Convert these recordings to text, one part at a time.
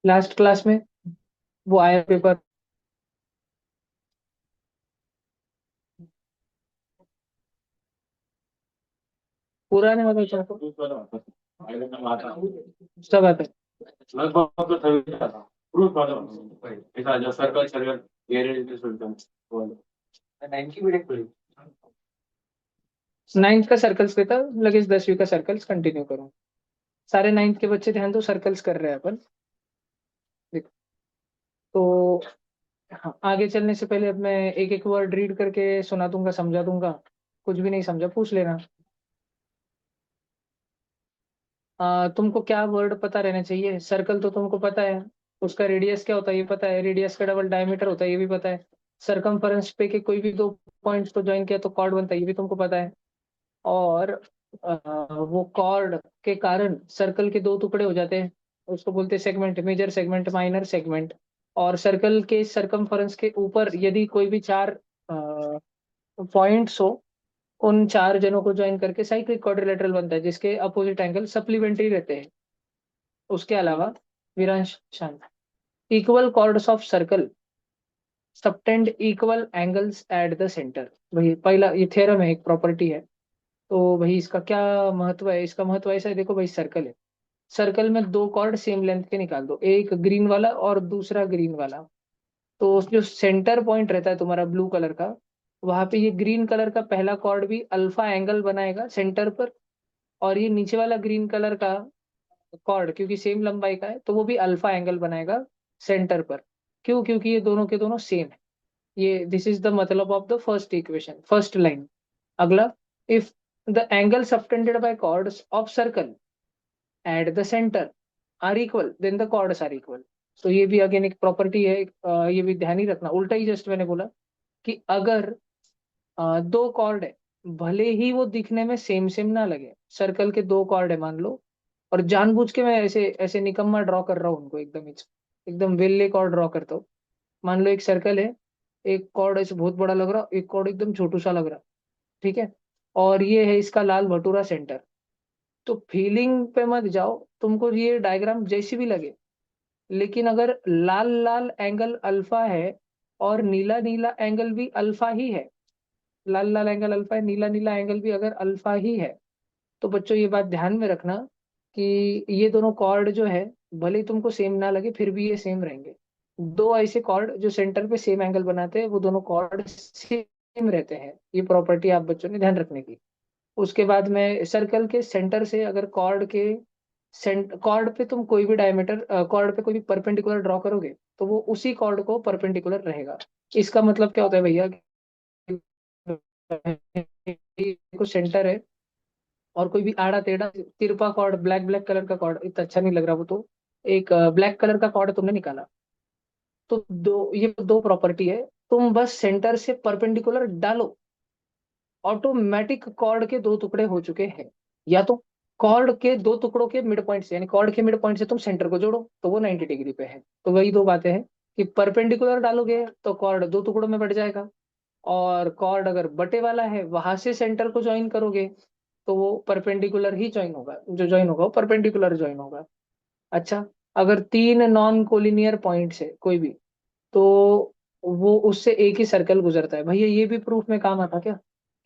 Last class में वो आया पेपर। पूरा नहीं होता चाहता सब आता है। नाइन्थ का सर्कल्स देता, लगे 10वीं का सर्कल्स कंटिन्यू करूँ। सारे नाइन्थ के बच्चे ध्यान दो, सर्कल्स कर रहे हैं अपन। देखो तो हाँ, आगे चलने से पहले अब मैं एक एक वर्ड रीड करके सुना दूंगा, समझा दूंगा। कुछ भी नहीं समझा पूछ लेना। तुमको क्या वर्ड पता रहना चाहिए? सर्कल तो तुमको पता है, उसका रेडियस क्या होता है ये पता है, रेडियस का डबल डायमीटर होता है ये भी पता है। सरकमफेरेंस पे के कोई भी दो पॉइंट्स को ज्वाइन किया तो कॉर्ड बनता है ये भी तुमको पता है। और वो कॉर्ड के कारण सर्कल के दो टुकड़े हो जाते हैं, उसको बोलते हैं segment, major segment, minor segment. और सर्कल के सरकमफेरेंस के ऊपर यदि कोई भी चार पॉइंट्स हो, उन चार जनों को ज्वाइन करके साइक्लिक क्वाड्रिलेटरल बनता है, जिसके अपोजिट एंगल सप्लीमेंट्री रहते हैं। उसके अलावा विरांश शांत, equal chords of circle subtend equal angles at the centre. वही पहला ये थ्योरम है, एक प्रॉपर्टी है। तो भाई इसका क्या महत्व है? इसका महत्व ऐसा है, देखो भाई सर्कल है, सर्कल में दो कॉर्ड सेम लेंथ के निकाल दो, एक ग्रीन वाला और दूसरा ग्रीन वाला। तो जो सेंटर पॉइंट रहता है तुम्हारा ब्लू कलर का, वहां पे ये ग्रीन कलर का पहला कॉर्ड भी अल्फा एंगल बनाएगा सेंटर पर। और ये नीचे वाला ग्रीन कलर का कॉर्ड क्योंकि सेम लंबाई का है तो वो भी अल्फा एंगल बनाएगा सेंटर पर। क्यों? क्योंकि ये दोनों के दोनों सेम है। ये दिस इज द मतलब of the first equation, first line. अगला, if the angle subtended by chords of circle at the centre are equal then the chords are equal. तो ये भी अगेन एक प्रॉपर्टी है, ये भी ध्यान ही रखना। उल्टा ही जस्ट मैंने बोला कि अगर दो कॉर्ड है, भले ही वो दिखने में सेम सेम ना लगे, सर्कल के दो कॉर्ड है मान लो, और जानबूझ के मैं ऐसे ऐसे निकम्मा ड्रॉ कर रहा हूँ उनको, एकदम वेल्ले कॉर्ड ड्रॉ करता हूँ। मान लो एक सर्कल है, एक कॉर्ड ऐसे बहुत बड़ा लग रहा, एक कॉर्ड एकदम छोटू सा लग रहा, ठीक है। और ये है इसका लाल भटूरा सेंटर। तो फीलिंग पे मत जाओ, तुमको ये डायग्राम जैसी भी लगे, लेकिन अगर लाल लाल एंगल अल्फा है और नीला नीला एंगल भी अल्फा ही है, लाल लाल एंगल अल्फा है, नीला नीला एंगल भी अगर अल्फा ही है, तो बच्चों ये बात ध्यान में रखना कि ये दोनों कॉर्ड जो है, भले ही तुमको सेम ना लगे फिर भी ये सेम रहेंगे। दो ऐसे कॉर्ड जो सेंटर पे सेम एंगल बनाते हैं वो दोनों कॉर्ड सेम रहते हैं। ये प्रॉपर्टी आप बच्चों ने ध्यान रखने की। उसके बाद में सर्कल के सेंटर से अगर कॉर्ड के कॉर्ड पे तुम कोई भी डायमीटर, कॉर्ड पे कोई भी परपेंडिकुलर ड्रॉ करोगे तो वो उसी कॉर्ड को परपेंडिकुलर रहेगा। इसका मतलब क्या होता है भैया? को सेंटर है और कोई भी आड़ा टेढ़ा तिरपा कॉर्ड, ब्लैक ब्लैक कलर का कॉर्ड, इतना अच्छा नहीं लग रहा वो तो, एक ब्लैक कलर का कॉर्ड तुमने निकाला, तो दो, ये दो प्रॉपर्टी है। तुम बस सेंटर से परपेंडिकुलर डालो, ऑटोमेटिक कॉर्ड के दो टुकड़े हो चुके हैं। या तो कॉर्ड के दो टुकड़ों के मिड पॉइंट से, यानी कॉर्ड के मिड पॉइंट से तुम सेंटर को जोड़ो तो वो 90 डिग्री पे है। तो वही दो बातें हैं कि परपेंडिकुलर डालोगे तो कॉर्ड दो टुकड़ों में बट जाएगा, और कॉर्ड अगर बटे वाला है वहां से सेंटर को ज्वाइन करोगे तो वो परपेंडिकुलर ही ज्वाइन होगा, जो ज्वाइन होगा वो परपेंडिकुलर ज्वाइन होगा। अच्छा, अगर तीन नॉन कोलिनियर पॉइंट्स है कोई भी, तो वो उससे एक ही सर्कल गुजरता है। भैया ये भी प्रूफ में काम आता क्या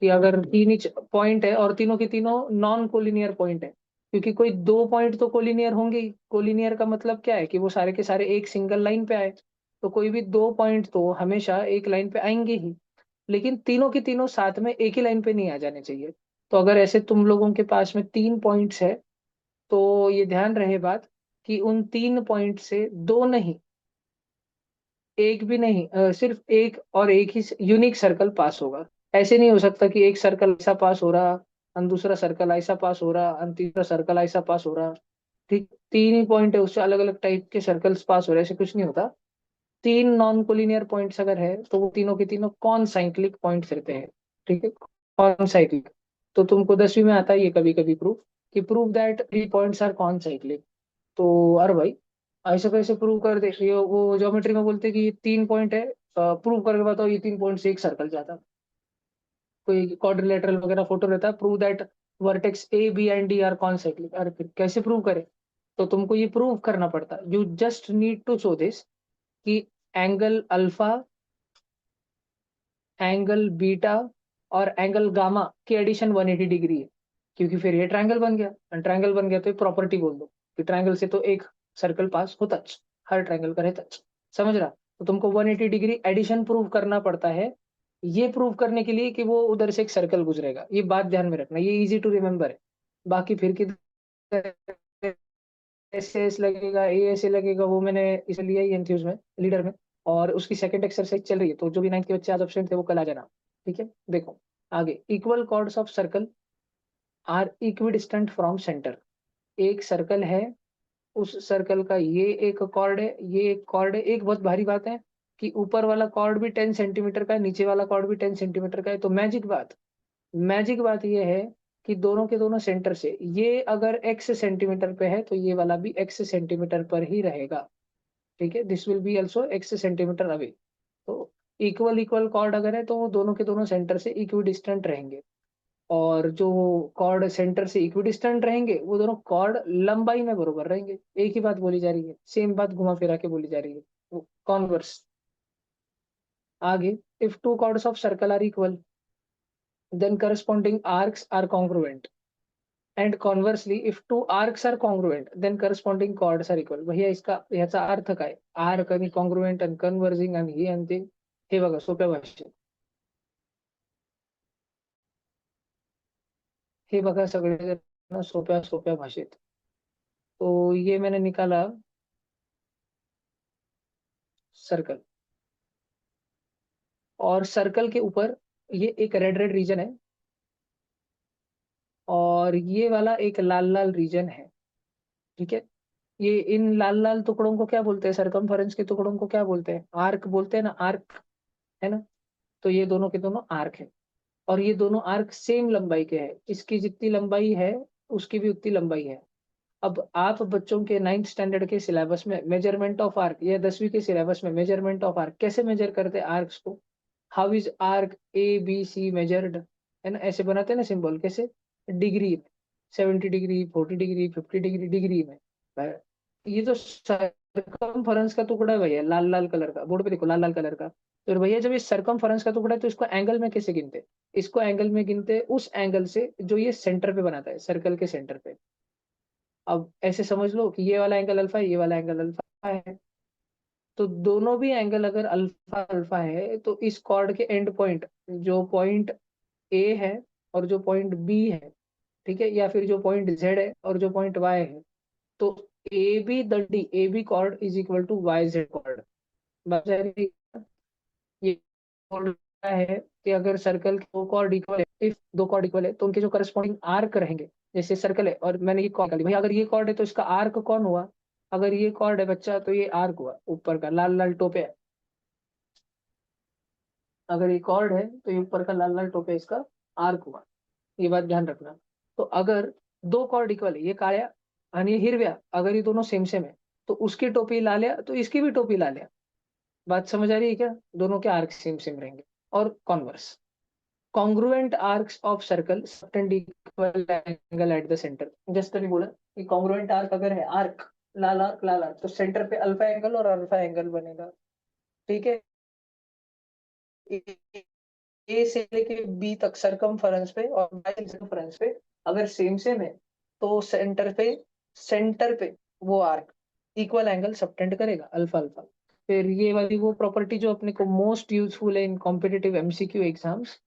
कि अगर तीन ही पॉइंट है और तीनों के तीनों नॉन कोलिनियर पॉइंट है, क्योंकि कोई दो पॉइंट तो कोलिनियर होंगे ही। कोलिनियर का मतलब क्या है कि वो सारे के सारे एक सिंगल लाइन पे आए, तो कोई भी दो पॉइंट तो हमेशा एक लाइन पे आएंगे ही। लेकिन तीनों के तीनों साथ में एक ही लाइन पे नहीं आ जाने चाहिए। तो अगर ऐसे तुम लोगों के पास में तीन पॉइंट्स है, तो ये ध्यान रहे बात कि उन तीन पॉइंट से दो नहीं, एक भी नहीं, सिर्फ एक और एक ही यूनिक सर्कल पास होगा। ऐसे नहीं हो सकता कि एक सर्कल ऐसा पास हो रहा और दूसरा सर्कल ऐसा पास हो रहा और तीसरा सर्कल ऐसा पास हो रहा। ठीक, तीन ही पॉइंट है उससे अलग अलग टाइप के सर्कल्स पास हो रहे, ऐसे कुछ नहीं होता। तीन नॉन कोलिनियर पॉइंट्स अगर है तो वो तीनों के तीनों कॉन साइक्लिक पॉइंट्स रहते हैं। ठीक है, कॉन साइक्लिक। तो तुमको 10वीं में आता है ये कभी कभी प्रूफ, कि prove that three points are concyclic. तो अरे भाई ऐसे कैसे प्रूव कर दे? ये वो ज्योमेट्री में बोलते हैं कि ये तीन पॉइंट है, प्रूव करके बताओ ये तीन पॉइंट से एक सर्कल जाता। कोई क्वाड्रिलेटरल वगैरह फोटो रहता है, prove that vertex A B and D are concyclic. अरे फिर कैसे प्रूव करे? तो तुमको ये प्रूव करना पड़ता, you just need to show this कि एंगल अल्फा, एंगल बीटा और एंगल गामा की एडिशन 180 डिग्री है, क्योंकि फिर ये ट्रायंगल बन गया। ट्रायंगल बन गया तो ये प्रॉपर्टी बोल दो कि ट्रायंगल से तो एक सर्कल पास होता, हर ट्रायंगल का रहता। समझ रहा? तो तुमको 180 डिग्री एडिशन प्रूव करना पड़ता है, ये प्रूव करने के लिए कि वो उधर से एक सर्कल गुजरेगा। ये बात ध्यान में रखना, ये इजी टू रिमेम्बर है। बाकी फिर किधर ऐसे ऐसे लगेगा, ए ऐसे लगेगा, वो मैंने इसे लिया ही एंथ्यूज में, लीडर में। और उसकी सेकंड एक्सरसाइज चल रही है, तो जो भी 9th के बच्चे आज एब्सेंट थे वो कल आ जाना। ठीक है, देखो आगे। Equal chords of circle are equidistant from centre. एक सर्कल है, उस सर्कल का ये एक कॉर्ड है, ये एक कॉर्ड है। एक बहुत भारी बात है कि ऊपर वाला कॉर्ड भी 10 सेंटीमीटर का है, नीचे वाला कॉर्ड भी 10 सेंटीमीटर का है। तो मैजिक बात ये है कि दोनों के दोनों सेंटर से ये अगर x सेंटीमीटर पे है तो ये वाला भी x सेंटीमीटर पर ही रहेगा। ठीक है, this will be also x centimetre away. तो इक्वल इक्वल कॉर्ड अगर है तो वो दोनों के दोनों सेंटर से इक्विडिस्टेंट रहेंगे। और जो कॉर्ड सेंटर से इक्विडिस्टेंट रहेंगे वो दोनों कॉर्ड लंबाई में बराबर रहेंगे। एक ही बात बोली जा रही है, सेम बात घुमा फिरा के बोली जा रही है, कॉन्वर्स। आगे, if two chords of circle are equal then corresponding arcs are congruent, and conversely if two arcs are congruent then corresponding chords are equal. भैया इसका याचा अर्थ काय? आर्क आणि कॉन्ग्रुएंट आणि कन्वर्जिंग आणि हे आणि ते, हे बघा सोप्या भाषेत, हे बघा सगळे सोप्या सोप्या भाषेत। तो ये मैंने निकाला सर्कल, और सर्कल के ऊपर ये एक रेड रेड रीजन है, और ये वाला एक लाल लाल रीजन है। ठीक है, ये इन लाल लाल टुकड़ों को क्या बोलते हैं? सरकमफेरेंस के टुकड़ों को क्या बोलते हैं? आर्क बोलते हैं ना, आर्क, है ना? तो ये दोनों के दोनों आर्क है, और ये दोनों आर्क सेम लंबाई के हैं। इसकी जितनी लंबाई है उसकी भी उतनी लंबाई है। अब आप बच्चों के 9th स्टैंडर्ड के सिलेबस में मेजरमेंट ऑफ आर्क, या 10वीं के सिलेबस में मेजरमेंट ऑफ आर्क कैसे मेजर करते हैं आर्क्स को? How is arc ABC measured, है ना? ऐसे बनाते हैं ना सिंबल, कैसे? डिग्री में, 70 डिग्री, 40 डिग्री, 50 डिग्री, डिग्री में। ये तो सरकमफेरेंस का टुकड़ा है भैया, लाल लाल कलर का, बोर्ड पे देखो लाल लाल कलर का। तो भैया जब ये सरकमफेरेंस का टुकड़ा है तो इसको एंगल में कैसे गिनते हैं? इसको एंगल में गिनते हैं उस एंगल से जो ये सेंटर पे बनाता है, सर्कल के सेंटर पे। अब ऐसे समझ लो कि ये वाला एंगल अल्फा है, ये वाला एंगल अल्फा है। तो दोनों भी एंगल अगर अल्फा अल्फा है तो इस कॉर्ड के एंड पॉइंट, जो पॉइंट ए है और जो पॉइंट बी है, ठीक है, या फिर जो पॉइंट जेड है और जो पॉइंट वाई है, तो A B chord is equal to Y Z chord. ये बोल रहा है कि अगर सर्कल के दो कॉर्ड इक्वल है, इफ दो कॉर्ड इक्वल है तो उनके जो करस्पॉन्डिंग आर्क रहेंगे, जैसे सर्कल है और मैंने ये कॉर्ड निकाली, भाई अगर ये कॉर्ड है तो इसका आर्क कौन हुआ? अगर ये कॉर्ड है बच्चा तो ये आर्क हुआ, ऊपर का लाल लाल टोपे है। अगर ये कॉर्ड है तो ये ऊपर का लाल लाल टोपे इसका आर्क हुआ। ये बात ध्यान रखना। तो अगर दो कॉर्ड इक्वल है, ये काळ्या आणि ये हिरव्या, अगर ये दोनों सेम सेम है तो उसकी टोपी लाल्या तो इसकी भी टोपी लाल्या। बात समझ आ रही है क्या? दोनों के आर्क सेम सेम रहेंगे। और converse, congruent arcs of circle subtend equal angle eight the centre. Just अभी बोला कि कॉन्ग्रुएंट आर्क अगर है, आर्क लाल आर्क, तो सेंटर पे अल्फा एंगल और अल्फा एंगल बनेगा। ठीक है, ए से लेके बी तक सरकमफेरेंस पे और बाई सरकमफेरेंस पे अगर सेम सेम है तो सेंटर पे वो आर्क इक्वल एंगल सबटेंड करेगा, अल्फा अल्फा। फिर ये वाली वो प्रॉपर्टी जो अपने को मोस्ट यूजफुल है इन कॉम्पिटिटिव MCQ एग्जाम्स,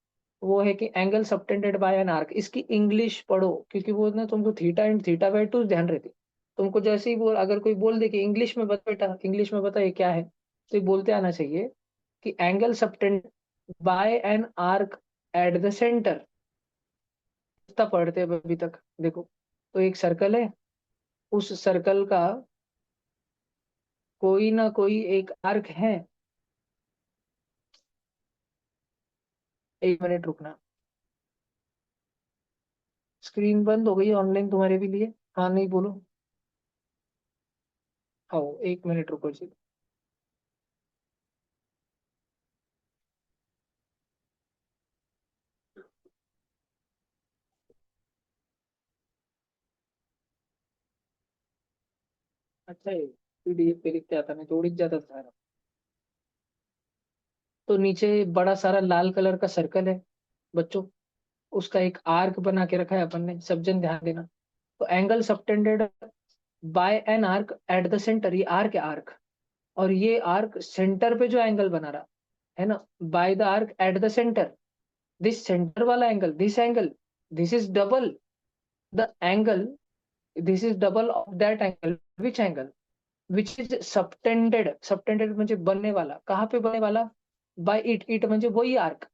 वो है कि angle subtended bye an arc. इसकी इंग्लिश पढ़ो, क्योंकि वो ना तुमको theta and theta by two ध्यान रहती। तुमको जैसे ही बोल, अगर कोई बोल दे कि इंग्लिश में बता बेटा, इंग्लिश में बता ये क्या है, तो ये बोलते आना चाहिए कि angle subtended by an arc at the centre. इतना पढ़ते हैं अभी तक, देखो। तो एक सर्कल है, उस सर्कल का कोई ना कोई एक आर्क है। 1 मिनट रुकना, स्क्रीन बंद हो गई ऑनलाइन तुम्हारे भी लिए। हाँ नहीं बोलो, आओ 1 मिनट रुको जी। अच्छा है, पीडीएफ पे लिखते आता, नहीं तो उड़ जाता था सारा। तो नीचे बड़ा सारा लाल कलर का सर्कल है बच्चों, उसका एक आर्क बना के रखा है अपन ने, सब जन ध्यान देना। तो angle subtended bye an arc at the centre, ये आर्क है आर्क, और ये आर्क सेंटर पे जो एंगल बना रहा है ना, by the arc at the centre, this centre वाला angle, this angle, this is double the angle, this is double of that angle, which angle, which is subtended, subtended म्हणजे बनने वाला, कहाँ पे बनने वाला, बाय इट, इट म्हणजे वही आर्क,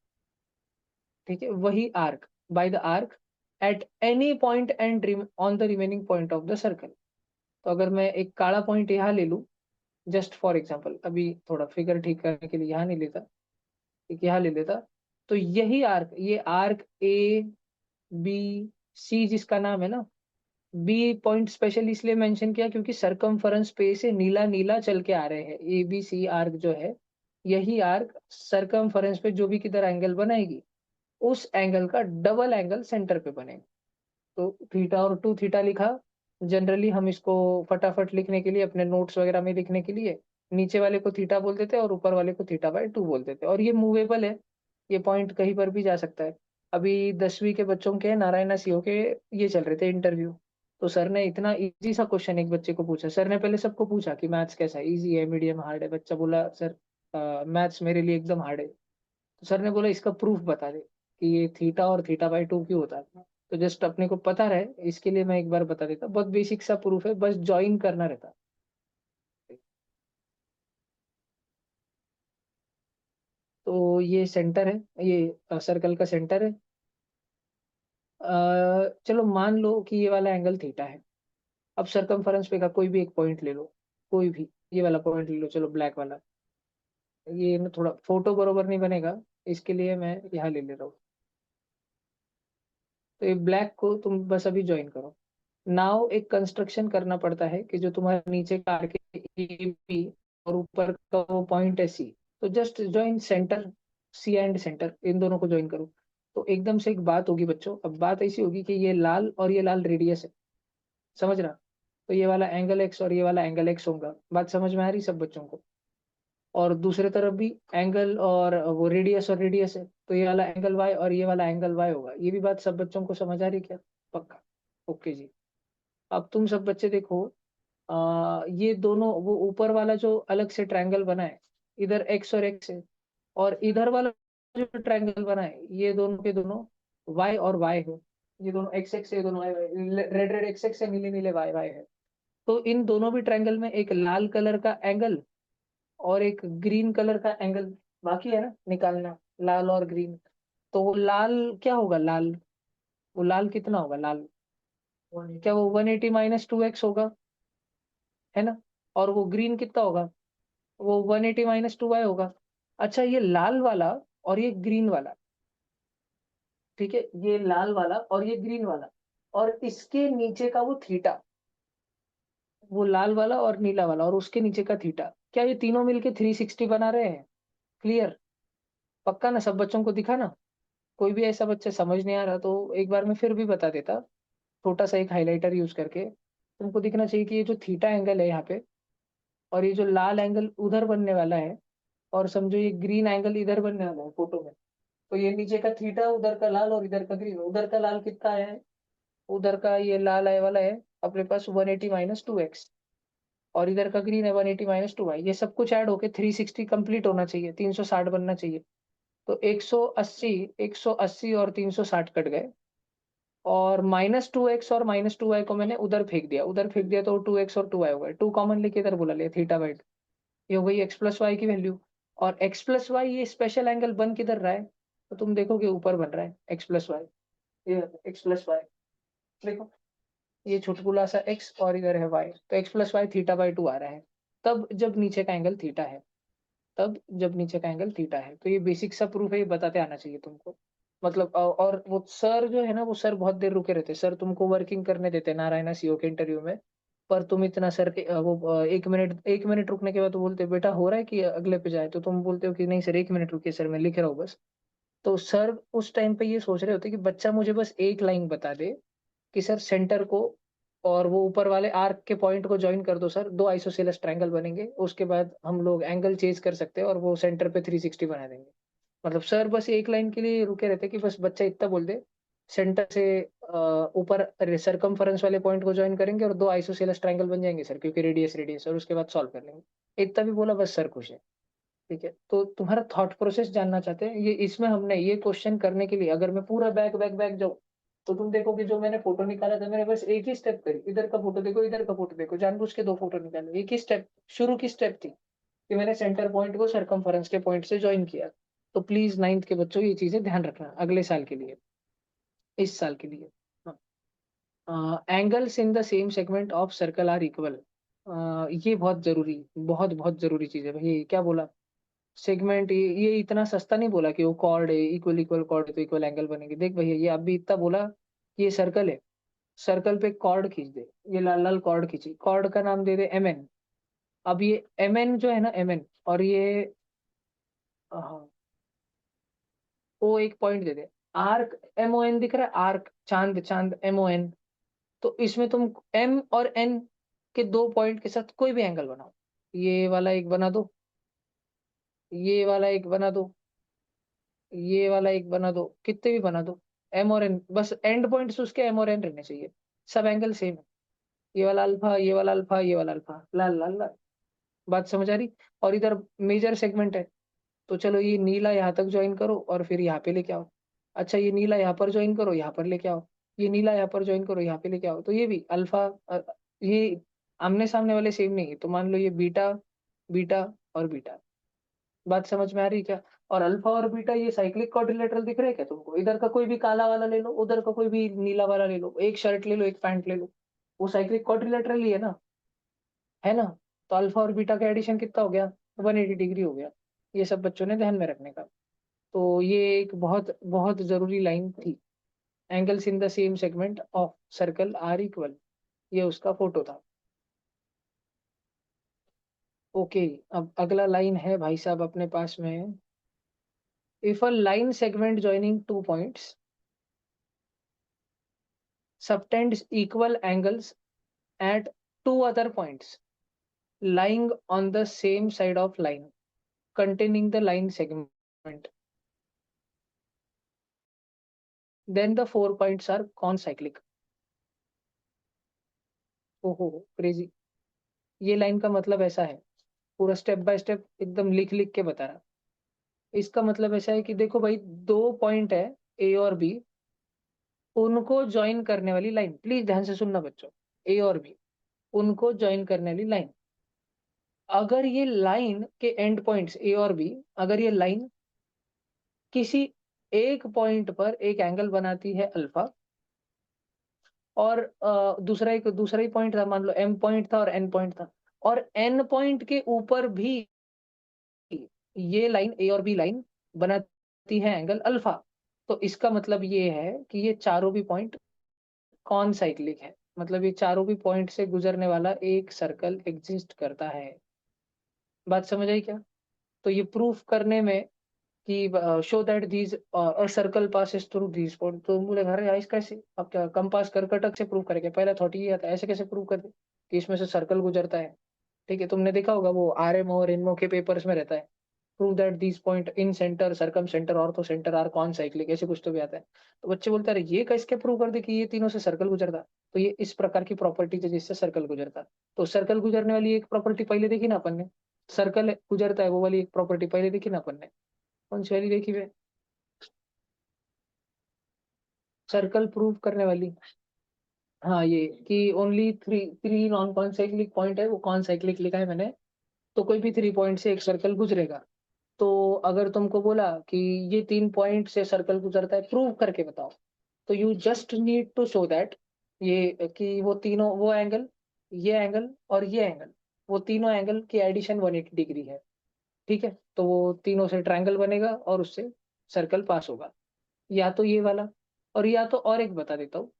ठीक है, वही arc, bye the arc at any point and on the remaining point of the circle. तो अगर मैं एक काला पॉइंट यहाँ ले लूं, जस्ट फॉर एग्जाम्पल, अभी थोड़ा फिगर ठीक करने के लिए यहाँ नहीं लेता, एक यहाँ ले लेता, तो यही आर्क, ये आर्क ए बी सी जिसका नाम है ना, बी पॉइंट स्पेशल इसलिए मेंशन किया क्योंकि सरकमफेरेंस पे से नीला नीला चल के आ रहे हैं, ए बी सी आर्क जो है, यही आर्क सरकमफेरेंस पे जो भी किधर एंगल बनाएगी, उस एंगल का डबल एंगल सेंटर पे बनेगा। तो थीटा और टू थीटा लिखा, जनरली हम इसको फटाफट लिखने के लिए, अपने नोट्स वगैरह में लिखने के लिए, नीचे वाले को थीटा बोल देते हैं और ऊपर वाले को थीटा बाय टू बोल देते हैं, और ये मूवेबल है, ये पॉइंट कहीं पर भी जा सकता है। अभी 10वीं के बच्चों के नारायणा सीओ के ये चल रहे थे इंटरव्यू, तो सर ने इतना इजी सा क्वेश्चन एक बच्चे को पूछा, सर ने पहले सबको पूछा कि मैथ्स कैसा है, इजी है मीडियम हार्ड है, बच्चा बोला सर मैथ्स मेरे लिए एकदम हार्ड है। तो सर ने बोला इसका प्रूफ बता दे कि ये थीटा और थीटा बाई टू क्यों होता है। तो जस्ट अपने को पता रहे इसके लिए मैं एक बार बता देता, बहुत बेसिक सा प्रूफ है, बस ज्वाइन करना रहता। तो ये सेंटर है, ये सर्कल का सेंटर है। चलो मान लो कि ये वाला एंगल थीटा है, अब सरकमफेरेंस पे का कोई भी एक पॉइंट ले लो, कोई भी, ये वाला पॉइंट ले लो, चलो ब्लैक वाला, ये ना थोड़ा फोटो बरोबर नहीं बनेगा, इसके लिए मैं यहाँ ले ले रहा हूँ। तो ये ब्लैक को तुम बस अभी ज्वाइन करो। नाउ एक कंस्ट्रक्शन करना पड़ता है कि जो तुम्हारे नीचे का आर्क ए बी और ऊपर का वो पॉइंट है सी, तो just join centre, C and centre, इन दोनों को ज्वाइन करो। तो एकदम से एक बात होगी बच्चों, अब बात ऐसी होगी कि ये लाल और ये लाल रेडियस है, समझ रहा, तो ये वाला एंगल एक्स और ये वाला एंगल एक्स होगा, बात समझ में आ रही सब बच्चों को। और दूसरे तरफ भी एंगल और वो रेडियस और रेडियस है, तो ये वाला एंगल वाई और ये वाला एंगल वाई होगा, ये भी बात सब बच्चों को समझ आ रही है क्या? पक्का, ओके जी। अब तुम सब बच्चे देखो, ये दोनों, वो ऊपर वाला जो अलग से ट्रायंगल बना है, इधर एक्स और एक्स है, और इधर वाला जो ट्रायंगल बना है, ये दोनों के दोनों वाई और वाई है, ये दोनों एक्स एक्स है, ये दोनों Y Y, red red X X है, नीले नीले वाई वाई है। तो इन दोनों भी ट्रायंगल में एक लाल कलर का एंगल और एक ग्रीन कलर का एंगल बाकी है ना निकालना, लाल और ग्रीन। तो वो लाल क्या होगा, लाल, वो लाल कितना होगा लाल, क्या वो 180 - 2x होगा, है ना, और वो ग्रीन कितना होगा, वो 180 - 2y होगा। अच्छा ये लाल वाला और ये ग्रीन वाला, ठीक है, ये लाल वाला और ये ग्रीन वाला, और इसके नीचे का वो थीटा, वो लाल वाला और नीला वाला और उसके नीचे का थीटा, क्या ये तीनों मिलके 360 बना रहे हैं? क्लियर? पक्का ना, सब बच्चों को दिखा ना? कोई भी ऐसा बच्चा समझ नहीं आ रहा तो एक बार मैं फिर भी बता देता, छोटा सा एक हाइलाइटर यूज करके। तुमको दिखना चाहिए कि ये जो थीटा एंगल है यहाँ पे, और ये जो लाल एंगल उधर बनने वाला है, और समझो ये ग्रीन एंगल इधर बनने वाला है फोटो में, तो ये नीचे का थीटा, उधर का लाल और इधर का ग्रीन, उधर का लाल कितना है, उधर का ये लाल आए वाला है अपने पास 180 - 2x, और इधर का ग्रीन है 180 - 2y, ये सब कुछ ऐड होके 360 कंप्लीट होना चाहिए, 360 बनना चाहिए। तो 180, 180 और 360 कट गए, और -2x और -2y को मैंने उधर फेंक दिया, उधर फेंक दिया तो 2x और 2y हो गए, टू कॉमन लेके इधर बुला लिया, थीटा बाई, ये हो गई x प्लस वाई की वैल्यू। और x प्लस वाई ये स्पेशल एंगल बन किधर रहा है, तो तुम देखोगे ऊपर बन रहा है x प्लस वाई, ये x प्लस वाई, देखो ये छुटकुला सा x और इधर है y, तो x plus Y theta by two आ रहा है, तब जब नीचे का एंगल थीटा है, तब जब नीचे का एंगल थीटा है। तो ये बेसिक सा प्रूफ है, ये बताते आना चाहिए तुमको, मतलब और वो सर जो है ना, वो सर बहुत देर रुके रहते, सर तुमको वर्किंग करने देते नारायणा सीओ के इंटरव्यू में, पर तुम इतना सर वो 1 मिनट रुकने के बाद तो बोलते बेटा हो रहा है कि अगले पे जाए, तो तुम बोलते हो कि नहीं सर 1 मिनट रुकिए सर मैं लिख रहा हूँ बस। तो सर उस टाइम पे ये सोच रहे होते कि बच्चा मुझे बस एक लाइन बता दे कि सर सेंटर को और वो ऊपर वाले आर्क के पॉइंट को ज्वाइन कर दो सर, 2 आइसोसेलेस ट्रायंगल बनेंगे। उसके बाद हम लोग एंगल चेंज कर सकते हैं और वो सेंटर पे 360 बना देंगे। मतलब सर बस एक लाइन के लिए रुके रहते कि बस बच्चा इतना बोल दे, सेंटर से ऊपर सरकमफेरेंस वाले पॉइंट को ज्वाइन करेंगे और 2 आइसोसेलेस ट्रायंगल बन जाएंगे सर, क्योंकि रेडियस रेडियस, और उसके बाद सॉल्व कर लेंगे। इतना भी बोला बस सर खुश है। ठीक है, तो तुम्हारा थॉट प्रोसेस जानना चाहते हैं ये, इसमें हमने ये क्वेश्चन करने के लिए अगर मैं पूरा बैक बैक बैक जाऊँ तो तुम देखो कि जो मैंने फोटो निकाला था मैंने बस एक ही स्टेप करी, इधर का फोटो देखो इधर का फोटो देखो, जानबूझ के 2 फोटो निकाले। एक ही स्टेप, शुरू की स्टेप थी कि मैंने सेंटर पॉइंट को सरकमफेरेंस के पॉइंट से ज्वाइन किया। तो प्लीज 9th के बच्चों ये चीजें ध्यान रखना अगले साल के लिए, इस साल के लिए। Angles in the same segment of circle are equal. ये बहुत जरूरी, बहुत बहुत जरूरी चीज है भाई। क्या बोला? सेगमेंट, ये इतना सस्ता नहीं बोला कि वो कॉर्ड है, इक्वल इक्वल कॉर्ड है तो इक्वल एंगल बनेगी। देख भैया ये अभी इतना बोला कि ये सर्कल है, सर्कल पे कॉर्ड खींच दे, ये लाल लाल कॉर्ड खींची, कॉर्ड का नाम दे दे एम एन। अब ये एम एन जो है ना, एम एन, और ये हाँ, ओ एक पॉइंट दे दे, आर्क एम ओ एन दिख रहा है, आर्क चांद चांद एम ओ एन। तो इसमें तुम एम और एन के 2 पॉइंट के साथ कोई भी एंगल बनाओ। ये वाला एक बना दो, ये वाला एक बना दो, ये वाला एक बना दो, कितने भी बना दो। एम और एन, बस एंड पॉइंट्स उसके एम और एन रहने चाहिए, सब एंगल सेम है। ये वाला अल्फा, ये वाला अल्फा, ये वाला अल्फा, लाल लाल लाल। बात समझ आ रही? और इधर मेजर सेगमेंट है, तो चलो ये नीला यहाँ तक ज्वाइन करो और फिर यहाँ पे लेके आओ। अच्छा ये नीला यहाँ पर ज्वाइन करो, यहाँ पर लेके आओ। ये नीला यहाँ पर ज्वाइन करो, यहाँ पे लेके आओ। तो ये भी अल्फा, ये आमने सामने वाले सेम नहीं है, तो मान लो ये बीटा, बीटा और बीटा। बात समझ में आ रही है क्या? और अल्फा और बीटा ये साइक्लिक क्वाड्रिलेटरल दिख रहे हैं क्या तुमको? इधर का कोई भी काला वाला ले लो, उधर का कोई भी नीला वाला ले लो, एक शर्ट ले लो एक पैंट ले लो, वो साइक्लिक क्वाड्रिलेटरल ही है ना, है ना? तो अल्फा और बीटा का एडिशन कितना हो गया? 180 डिग्री हो गया। ये सब बच्चों ने ध्यान में रखने का। तो ये एक बहुत बहुत जरूरी लाइन थी। Angles in the same segment of circle are equal, ये उसका फोटो था। ओके, अब अगला लाइन है भाई साहब अपने पास में। If a line segment joining 2 points subtends equal angles at 2 other points lying on the same side of line containing the line segment, then the 4 points are concyclic. ओहो, crazy. ये line का मतलब ऐसा है, पूरा स्टेप बाय स्टेप एकदम लिख लिख के बता रहा। इसका मतलब ऐसा है कि देखो भाई, 2 पॉइंट है ए और बी, उनको ज्वाइन करने वाली लाइन, प्लीज ध्यान से सुनना बच्चों, ए और बी उनको ज्वाइन करने वाली लाइन, अगर ये लाइन के एंड पॉइंट्स ए और बी, अगर ये लाइन किसी एक पॉइंट पर एक एंगल बनाती है अल्फा, और दूसरा ही पॉइंट था, मान लो एम पॉइंट था और एन पॉइंट था, और एन पॉइंट के ऊपर भी ये लाइन ए और बी लाइन बनाती है एंगल अल्फा, तो इसका मतलब ये है कि ये चारों भी पॉइंट कॉन साइक्लिक है। मतलब ये चारों भी पॉइंट से गुजरने वाला एक सर्कल एग्जिस्ट करता है। बात समझ आई क्या? तो ये प्रूफ करने में कि show that these a circle passes through these point, तो बोले अरे यार कैसे, अब क्या कंपास कर्कटक से प्रूव करेंगे? पहला थॉट ये आता है, ऐसे कैसे प्रूव कर दे कि इसमें से सर्कल गुजरता है? ठीक है, तुमने देखा होगा वो आरएम और इनमो के पेपर्स में रहता है, prove that these point incentre circumcentre orthocentre are concyclic, ऐसे कुछ तो भी आता है। तो बच्चे बोलते हैं अरे ये कैसे प्रूव कर दे कि ये तीनों से सर्कल गुजरता? तो ये इस प्रकार की प्रॉपर्टी है जिससे सर्कल गुजरता। तो सर्कल गुजरने वाली एक प्रॉपर्टी पहले देखी ना अपन ने, सर्कल गुजरता है वो वाली एक प्रॉपर्टी पहले देखी ना अपन ने। कौन सी वाली देखी हुई? सर्कल प्रूव करने वाली। हाँ, ये कि only three three non concyclic point है, वो कॉन्साइक्लिक लिखा है मैंने। तो कोई भी 3 पॉइंट से एक सर्कल गुजरेगा। तो अगर तुमको बोला कि ये 3 पॉइंट से सर्कल गुजरता है, प्रूव करके बताओ, तो you just need to show that ये कि वो तीनों, वो एंगल, ये एंगल और ये एंगल, वो तीनों एंगल की एडिशन 180 डिग्री है। ठीक है, तो वो तीनों से ट्रायंगल बनेगा और उससे सर्कल पास होगा। या तो ये वाला, और या तो और एक बता देता हूँ,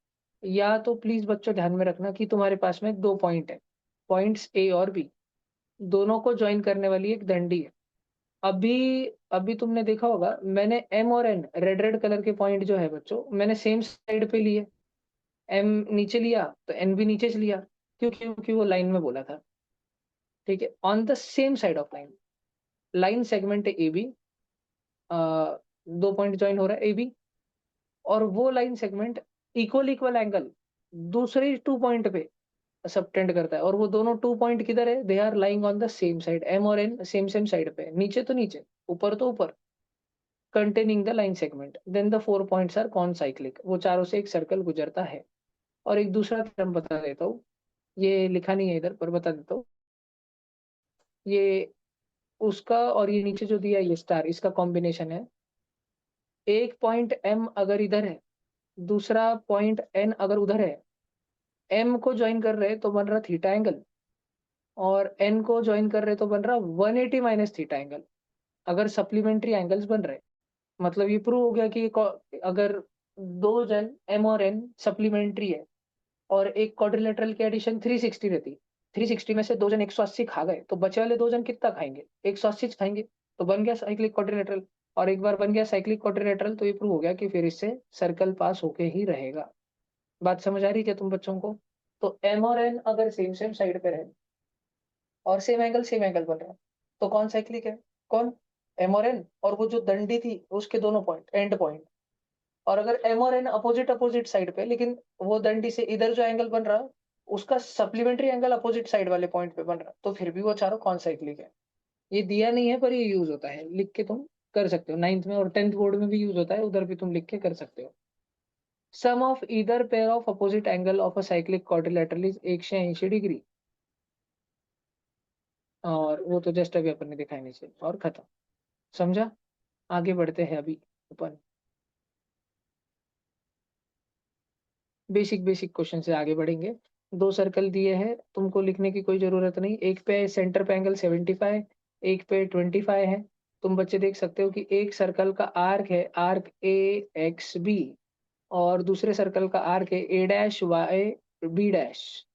या तो प्लीज बच्चों ध्यान में रखना कि तुम्हारे पास में 2 पॉइंट है, पॉइंट्स ए और बी, दोनों को ज्वाइन करने वाली एक डंडी है। अभी अभी तुमने देखा होगा मैंने एम और एन रेड रेड कलर के पॉइंट जो है बच्चों, मैंने सेम साइड पे लिए। एम नीचे लिया तो एन भी नीचे से लिया, क्योंकि वो लाइन में बोला था। ठीक है, on the same side of line, line segment है ए बी, दो पॉइंट ज्वाइन हो रहा है ए बी, और वो line segment equal equal angle दूसरे 2 पॉइंट पे सबटेंड करता है, और वो दोनों 2 पॉइंट किधर है, they are lying on the same side, M और एन सेम सेम साइड पे, नीचे तो नीचे, ऊपर तो ऊपर, containing the line segment, then the 4 points are concyclic, वो चारों से एक सर्कल गुजरता है। और एक दूसरा थ्योरम बता देता हूँ, ये लिखा नहीं है इधर पर बता देता हूँ। ये उसका और ये नीचे जो दिया है ये स्टार, इसका कॉम्बिनेशन है। एक पॉइंट एम अगर इधर है, दूसरा पॉइंट एन अगर उधर है, एम को ज्वाइन कर रहे हैं तो बन रहा थीटा एंगल, और एन को ज्वाइन कर रहे तो बन रहा 180 माइनस थीटा एंगल, अगर सप्लीमेंट्री एंगल्स बन रहे। मतलब ये प्रूव हो गया कि अगर दो जन एम और एन सप्लीमेंट्री है, और एक क्वाड्रिलेटरल की एडिशन 360 रहती, 360 में से दो जन 180 खा गए, तो बचे वाले दो जन कितना खाएंगे, 180 खाएंगे, तो बन गया साइक्लिक क्वाड्रिलेटरल। और एक बार बन गया साइक्लिक क्वाड्रिलेटरल तो ये प्रूव हो गया कि फिर इससे सर्कल पास होके ही रहेगा। बात समझ आ रही है तुम बच्चों को? तो एम और एन अगर सेम सेम साइड पे रहे और सेम एंगल बन रहा है, तो कौन साइक्लिक है? कौन? एम और एन, और वो जो दंडी थी उसके दोनों पॉइंट, एंड पॉइंट। और अगर एम और एन अपोजिट अपोजिट साइड पे, लेकिन वो दंडी से इधर जो एंगल बन रहा, उसका सप्लीमेंट्री एंगल अपोजिट साइड वाले पॉइंट पे बन रहा, तो फिर भी वो चारों कौन साइक्लिक है। ये दिया नहीं है पर ये यूज होता है, लिख के तुम कर सकते हो, 9th में और 10th बोर्ड में भी यूज होता है, उधर भी तुम लिख के कर सकते हो। Sum of either pair of opposite angle of a cyclic quadrilateral is 180 degree. और वो तो जस्ट अभी अपन ने दिखाई नीचे, और खत्म। समझा? आगे बढ़ते हैं अभी अपन बेसिक बेसिक क्वेश्चन से आगे बढ़ेंगे। दो सर्कल दिए हैं, तुमको लिखने की कोई जरूरत नहीं। एक पे सेंटर पे एंगल 75, एक पे 25 है। तुम बच्चे देख सकते हो कि एक सर्कल का आर्क है, आर्क ए एक्स बी, और दूसरे सर्कल का आर्क है A dash Y B dash.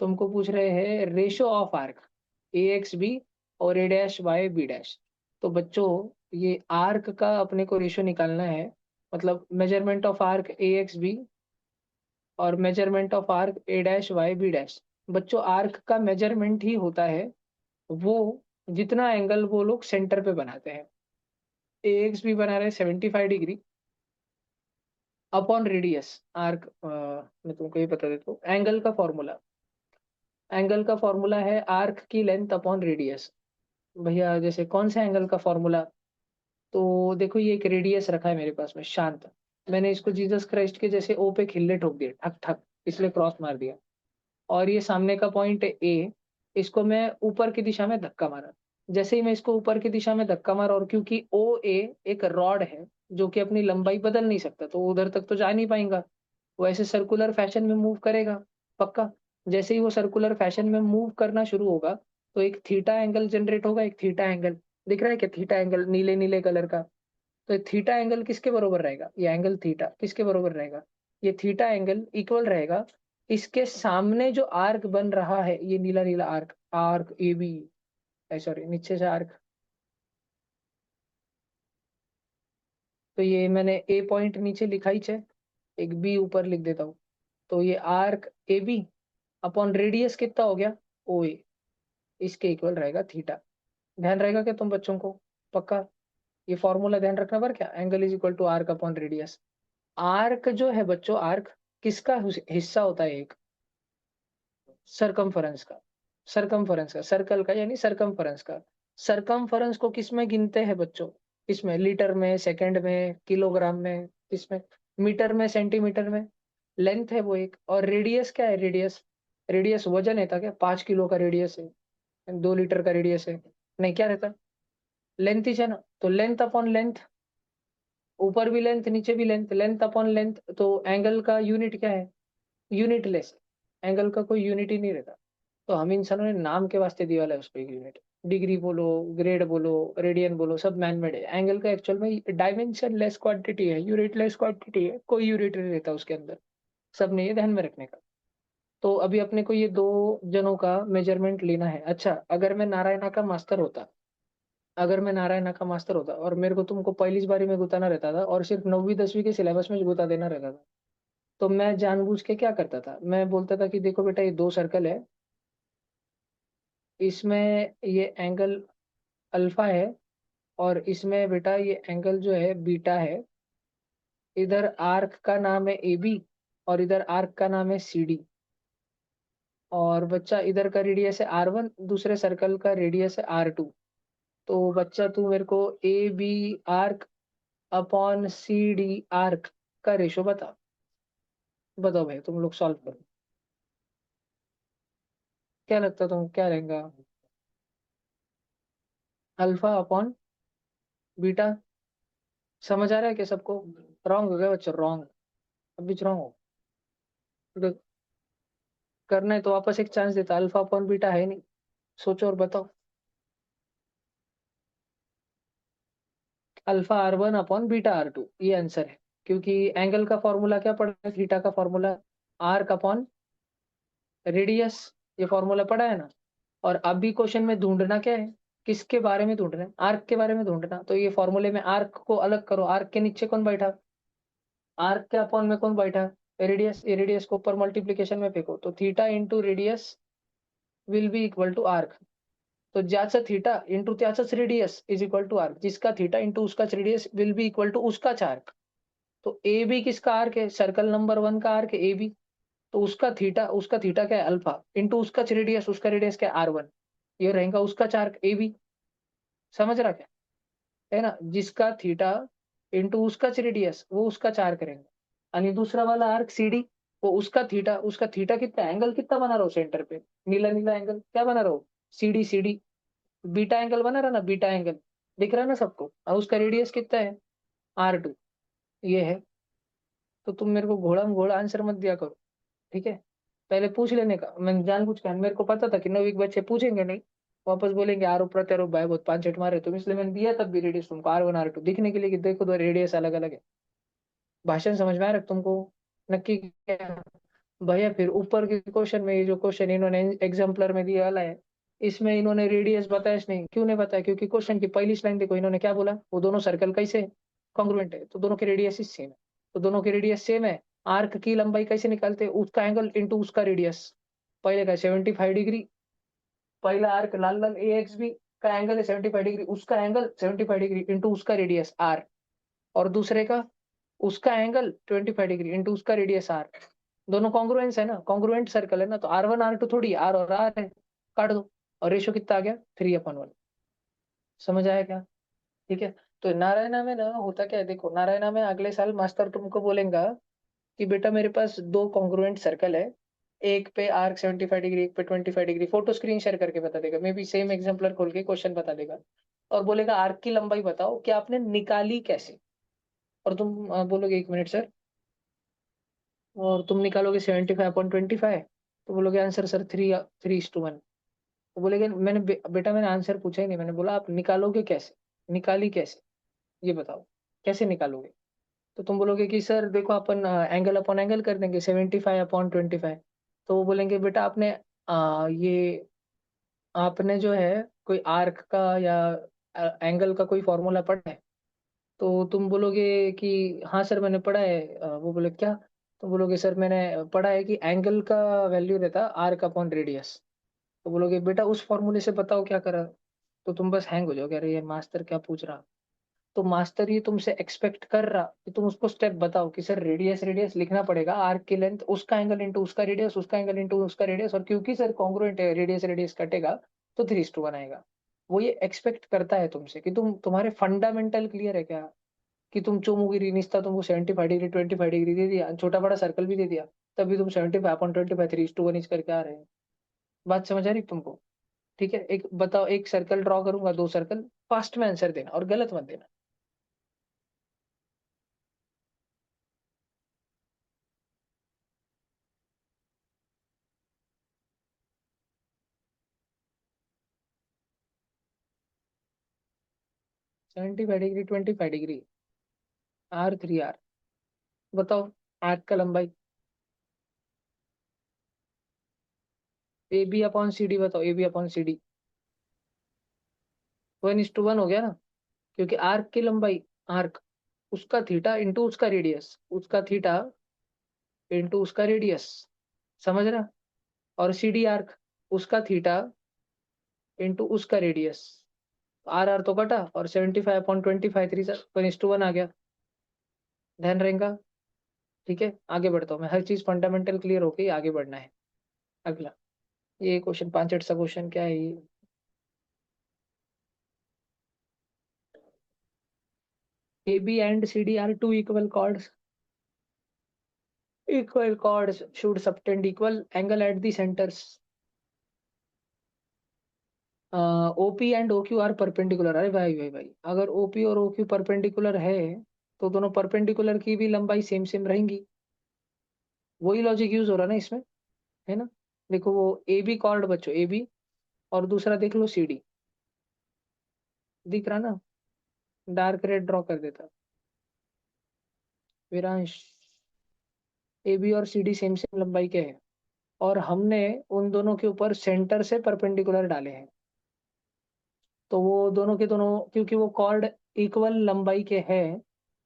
तुमको पूछ रहे हैं ratio of arc A X B और A dash Y B dash. तो बच्चों, ये आर्क का अपने को रेशो निकालना है, मतलब measurement of arc A X B और measurement of arc A dash Y B dash. बच्चों, आर्क का मेजरमेंट ही होता है वो जितना एंगल वो लोग सेंटर पे बनाते हैं। ए एक्स बी बना रहे 75 डिग्री अपॉन रेडियस आर्क। मैं तुमको ये बता देता हूँ एंगल का फॉर्मूला है आर्क की लेंथ अपॉन रेडियस। भैया जैसे कौन सा एंगल का फॉर्मूला? तो देखो, ये एक रेडियस रखा है मेरे पास में शांत, मैंने इसको जीसस क्राइस्ट के जैसे ओ पे खिल्ले ठोक दिए ठक ठक, इसलिए क्रॉस मार दिया। और ये सामने का पॉइंट है ए, इसको मैं ऊपर की दिशा में धक्का मारा। जैसे ही मैं इसको ऊपर की दिशा में धक्का मारा, और क्योंकि ओ ए एक रॉड है जो कि अपनी लंबाई बदल नहीं सकता, तो वो उधर तक तो जा नहीं पाएगा, वो ऐसे सर्कुलर फैशन में मूव करेगा पक्का। जैसे ही वो सर्कुलर फैशन में मूव करना शुरू होगा, तो एक थीटा एंगल जनरेट होगा, एक थीटा एंगल दिख रहा है क्या? थीटा एंगल नीले नीले कलर का। तो थीटा एंगल किसके बरोबर रहेगा? ये एंगल थीटा किसके बरोबर रहेगा? ये थीटा एंगल इक्वल रहेगा इसके सामने जो आर्क बन रहा है, ये नीला नीला arc, arc A B, sorry नीचे से आर्क। तो ये मैंने ए पॉइंट नीचे लिखा ही है, एक बी ऊपर लिख देता हूँ। तो ये arc A B upon radius कितना हो गया? ओ ए, इसके इक्वल रहेगा थीटा। ध्यान रहेगा क्या तुम बच्चों को? पक्का? ये फॉर्मूला ध्यान रखना, पर क्या angle is equal to arc upon radius. Arc जो है बच्चों, आर्क किसका हिस्सा होता है? एक सरकमफरेंस का, सरकमफरेंस का, सर्कल का यानी सरकमफरेंस का। सरकमफरेंस को किस में गिनते हैं बच्चों? किसमें? लीटर में, सेकंड में, किलोग्राम में, किसमें? मीटर में, सेंटीमीटर में। लेंथ है वो एक, और रेडियस क्या है? रेडियस, रेडियस वजन है था क्या? 5 किलो का रेडियस है, 2 लीटर का रेडियस है, नहीं क्या रहता? लेंथ ही है ना। तो लेंथ अपॉन लेंथ, ऊपर भी लेंथ नीचे भी लेंथ, लेंथ अपॉन लेंथ, तो एंगल का यूनिट क्या है? यूनिटलेस, एंगल का कोई यूनिट ही नहीं रहता। तो हम इंसानों ने नाम के वास्ते दिया वाला है उसको एक यूनिट। डिग्री बोलो, ग्रेड बोलो, रेडियन बोलो, सब मैन मेड है। एंगल का एक्चुअल में डायमेंशन लेस क्वांटिटी है, यूनिट लेस क्वांटिटी है, कोई यूनिट नहीं रहता उसके अंदर। सबने ये ध्यान में रखने का। तो अभी अपने को ये दो जनों का मेजरमेंट लेना है। अच्छा, अगर मैं नारायणा का मास्टर होता और मेरे को तुमको पहली बारी में गुताना रहता था, और सिर्फ 9वीं 10वीं के सिलेबस में गुता देना रहता था, तो मैं जानबूझ के क्या करता था, मैं बोलता था कि देखो बेटा ये दो सर्कल है, इसमें ये एंगल अल्फा है और इसमें बेटा ये एंगल जो है बीटा है। इधर आर्क का नाम है ए बी और इधर आर्क का नाम है सी डी। और बच्चा इधर का रेडियस है आर वन, दूसरे सर्कल का रेडियस है आर टू। तो बच्चा तू मेरे को A B arc upon C D arc का रेशो बता। बताओ भाई, तुम लोग सॉल्व करो। क्या लगता है तुम क्या रहेगा? Alpha upon beta. समझ आ रहा है कि सबको? रॉन्ग हो गया बच्चा, रॉन्ग। अभी रॉन्ग हो। तो करना है तो वापस एक चांस देता, अल्फा अपॉन बीटा है नहीं। सोचो और बताओ। Alpha R one upon beta R two, ये आंसर है। क्योंकि एंगल का फॉर्मूला क्या पड़ा है, थीटा का फॉर्मूला आर्क अपॉन रेडियस, ये फॉर्मूला पड़ा है ना। और अभी क्वेश्चन में ढूंढना क्या है, किसके बारे में ढूंढना है, आर्क के बारे में ढूंढना। तो ये फॉर्मूले में आर्क को अलग करो, आर्क के नीचे कौन बैठा, आर्क के अपॉन में कौन बैठा, रेडियस। ये रेडियस को ऊपर मल्टीप्लीकेशन में फेंको, तो theta into radius will be equal to arc. तो ज्याचं थीटा इंटू त्याचंच radius is equal to arc, जिसका थीटा इंटू उसका radius will be equal to उसका आर्क। तो ए बी किसका आर्क है, सर्कल नंबर वन का आर्क है ए बी। तो उसका थीटा क्या है अल्फा, इंटू उसका रेडियस क्या है आर वन। ये रहेगा उसका आर्क ए बी। समझ रहा क्या है ना, जिसका थीटा इंटू उसका रेडियस वो उसका चार करेंगे। आणि दूसरा वाला आर्क सी डी, वो उसका थीटा कितना एंगल कितना बना रहा हो सेंटर पे, नीला नीला एंगल क्या बना रहा हो, सी डी बीटा एंगल बना रहा ना, बीटा एंगल दिख रहा है ना सबको, और उसका रेडियस कितना है आर टू, ये है। तो तुम मेरे को घोड़ा में घोड़ा आंसर मत दिया करो, ठीक है। पहले पूछ लेने का, मैं जानबूझ के, मेरे को पता था कि नवीं के बच्चे पूछेंगे नहीं, वापस बोलेंगे आरोप प्रत्यारोप भाई बहुत पांच छठ मारे तुम, इसलिए मैंने दिया तब भी रेडियस तुमको आर वन आर टू दिखने के लिए कि देखो दो रेडियस अलग अलग है। भाषण समझ में आ रहा है तुमको? नक्की क्या भैया? फिर ऊपर के क्वेश्चन में, ये जो क्वेश्चन इन्होंने एग्जाम्पलर में दिया वाला है, इसमें इन्होंने रेडियस बताया नहीं, क्यों नहीं बताया? क्योंकि क्वेश्चन की पहली लाइन देखो, इन्होंने क्या बोला, वो दोनों सर्कल कैसे कॉन्ग्रुएंट है, तो दोनों के रेडियस सेम है। तो दोनों की रेडियस सेम है, आर्क की लंबाई कैसे निकालते हैं, उसका एंगल इंटू उसका रेडियस। पहले का 75 डिग्री, पहला आर्क लाल लाल ए एक्स बी का एंगल है 75 डिग्री, उसका एंगल 75 डिग्री इंटू उसका रेडियस आर। और दूसरे का उसका एंगल 25 डिग्री इंटू उसका रेडियस आर। दोनों कॉन्ग्रुएंस है ना, कॉन्ग्रुएंट सर्कल है ना, तो आर वन आर टू थोड़ी, आर और आर है, काट दो। और रेशो कितना आ गया, 3/1। समझ आया क्या? ठीक है। तो नारायणा में ना होता क्या है, देखो नारायणा में अगले साल मास्टर तुमको बोलेगा कि बेटा मेरे पास दो कॉन्ग्रुएंट सर्कल है, एक पे आर्क 75 डिग्री, एक पे 25 डिग्री, फोटो स्क्रीन शेयर करके बता देगा, मे बी सेम एग्जाम्पलर खोल के क्वेश्चन बता देगा। और बोलेगा आर्क की लंबाई बताओ कि आपने निकाली कैसे। और तुम बोलोगे 1 मिनट सर, और तुम निकालोगे 75/25, तो बोलोगे आंसर सर 3:1। तो बोलेगे मैंने बेटा मैंने आंसर पूछा ही नहीं, मैंने बोला आप निकालोगे कैसे, निकाली कैसे, ये बताओ कैसे निकालोगे। तो तुम बोलोगे कि सर देखो अपन एंगल अपॉन एंगल कर देंगे, 75/25। तो वो बोलेंगे बेटा ये आपने जो है कोई आर्क का या एंगल का कोई फॉर्मूला पढ़ा है? तो तुम बोलोगे कि हाँ सर मैंने पढ़ा है। वो बोले क्या? तो बोलोगे सर मैंने पढ़ा है कि एंगल का वैल्यू रहता है आर्क अपॉन रेडियस। तो बोलोगे बेटा उस फॉर्मूले से बताओ क्या करा। तो तुम बस हैंग हो जाओगे, अरे ये मास्टर क्या पूछ रहा। तो मास्टर ये तुमसे एक्सपेक्ट कर रहा कि तुम उसको स्टेप बताओ कि सर रेडियस रेडियस लिखना पड़ेगा, आर्क की लेंथ उसका एंगल इंटू उसका रेडियस, उसका एंगल इंटू उसका रेडियस, और क्योंकि सर कॉन्ग्रुएंट है रेडियस रेडियस कटेगा तो 3:1 आएगा। वो ये एक्सपेक्ट करता है तुमसे कि तुम्हारे फंडामेंटल क्लियर है क्या, कि तुम चुमोगी निस्ता तुमको 75 डिग्री 25 डिग्री दे दिया, छोटा बड़ा सर्कल भी दे दिया, तभी तुम 75/25 3:1 इज करके आ रहे हैं। बात समझ आ रही है तुमको? ठीक है, एक बताओ, एक सर्कल ड्रॉ करूंगा, दो सर्कल, फास्ट में आंसर देना और गलत मत देना। 75 डिग्री 25 डिग्री, R3R। बताओ आर्क का लंबाई, A B upon C D बताओ, A B upon C D 1:1 हो गया ना। क्योंकि आर्क की लंबाई, आर्क उसका थीटा इंटू उसका रेडियस, उसका थीटा इंटू उसका रेडियस, समझ रहा, और सी डी आर्क उसका थीटा इंटू उसका रेडियस, आर आर तो कटा और 75/25 3:1 आ गया, ध्यान रहेगा। ठीक है, आगे बढ़ता हूँ मैं, हर चीज फंडामेंटल क्लियर होके ही आगे बढ़ना है। अगला ये क्वेश्चन 5 सा क्वेश्चन क्या है ये, A B and C D are two equal chords, equal chords should subtend equal angle at the centers. OP and OQ are perpendicular, अरे भाई भाई भाई, अगर ओपी और ओक्यू परपेंडिकुलर है तो दोनों परपेंडिकुलर की भी लंबाई सेम सेम रहेंगी, वही लॉजिक यूज हो रहा है ना इसमें, है ना। देखो वो ए बी कॉर्ड बच्चों, ए बी, और दूसरा देख लो सी डी, दिख रहा ना, डार्क रेड ड्रॉ कर देता विरांश, ए बी और सी डी सेम सेम लंबाई के हैं, और हमने उन दोनों के ऊपर सेंटर से परपेंडिकुलर डाले हैं, तो वो दोनों के दोनों क्योंकि वो कॉर्ड इक्वल लंबाई के हैं,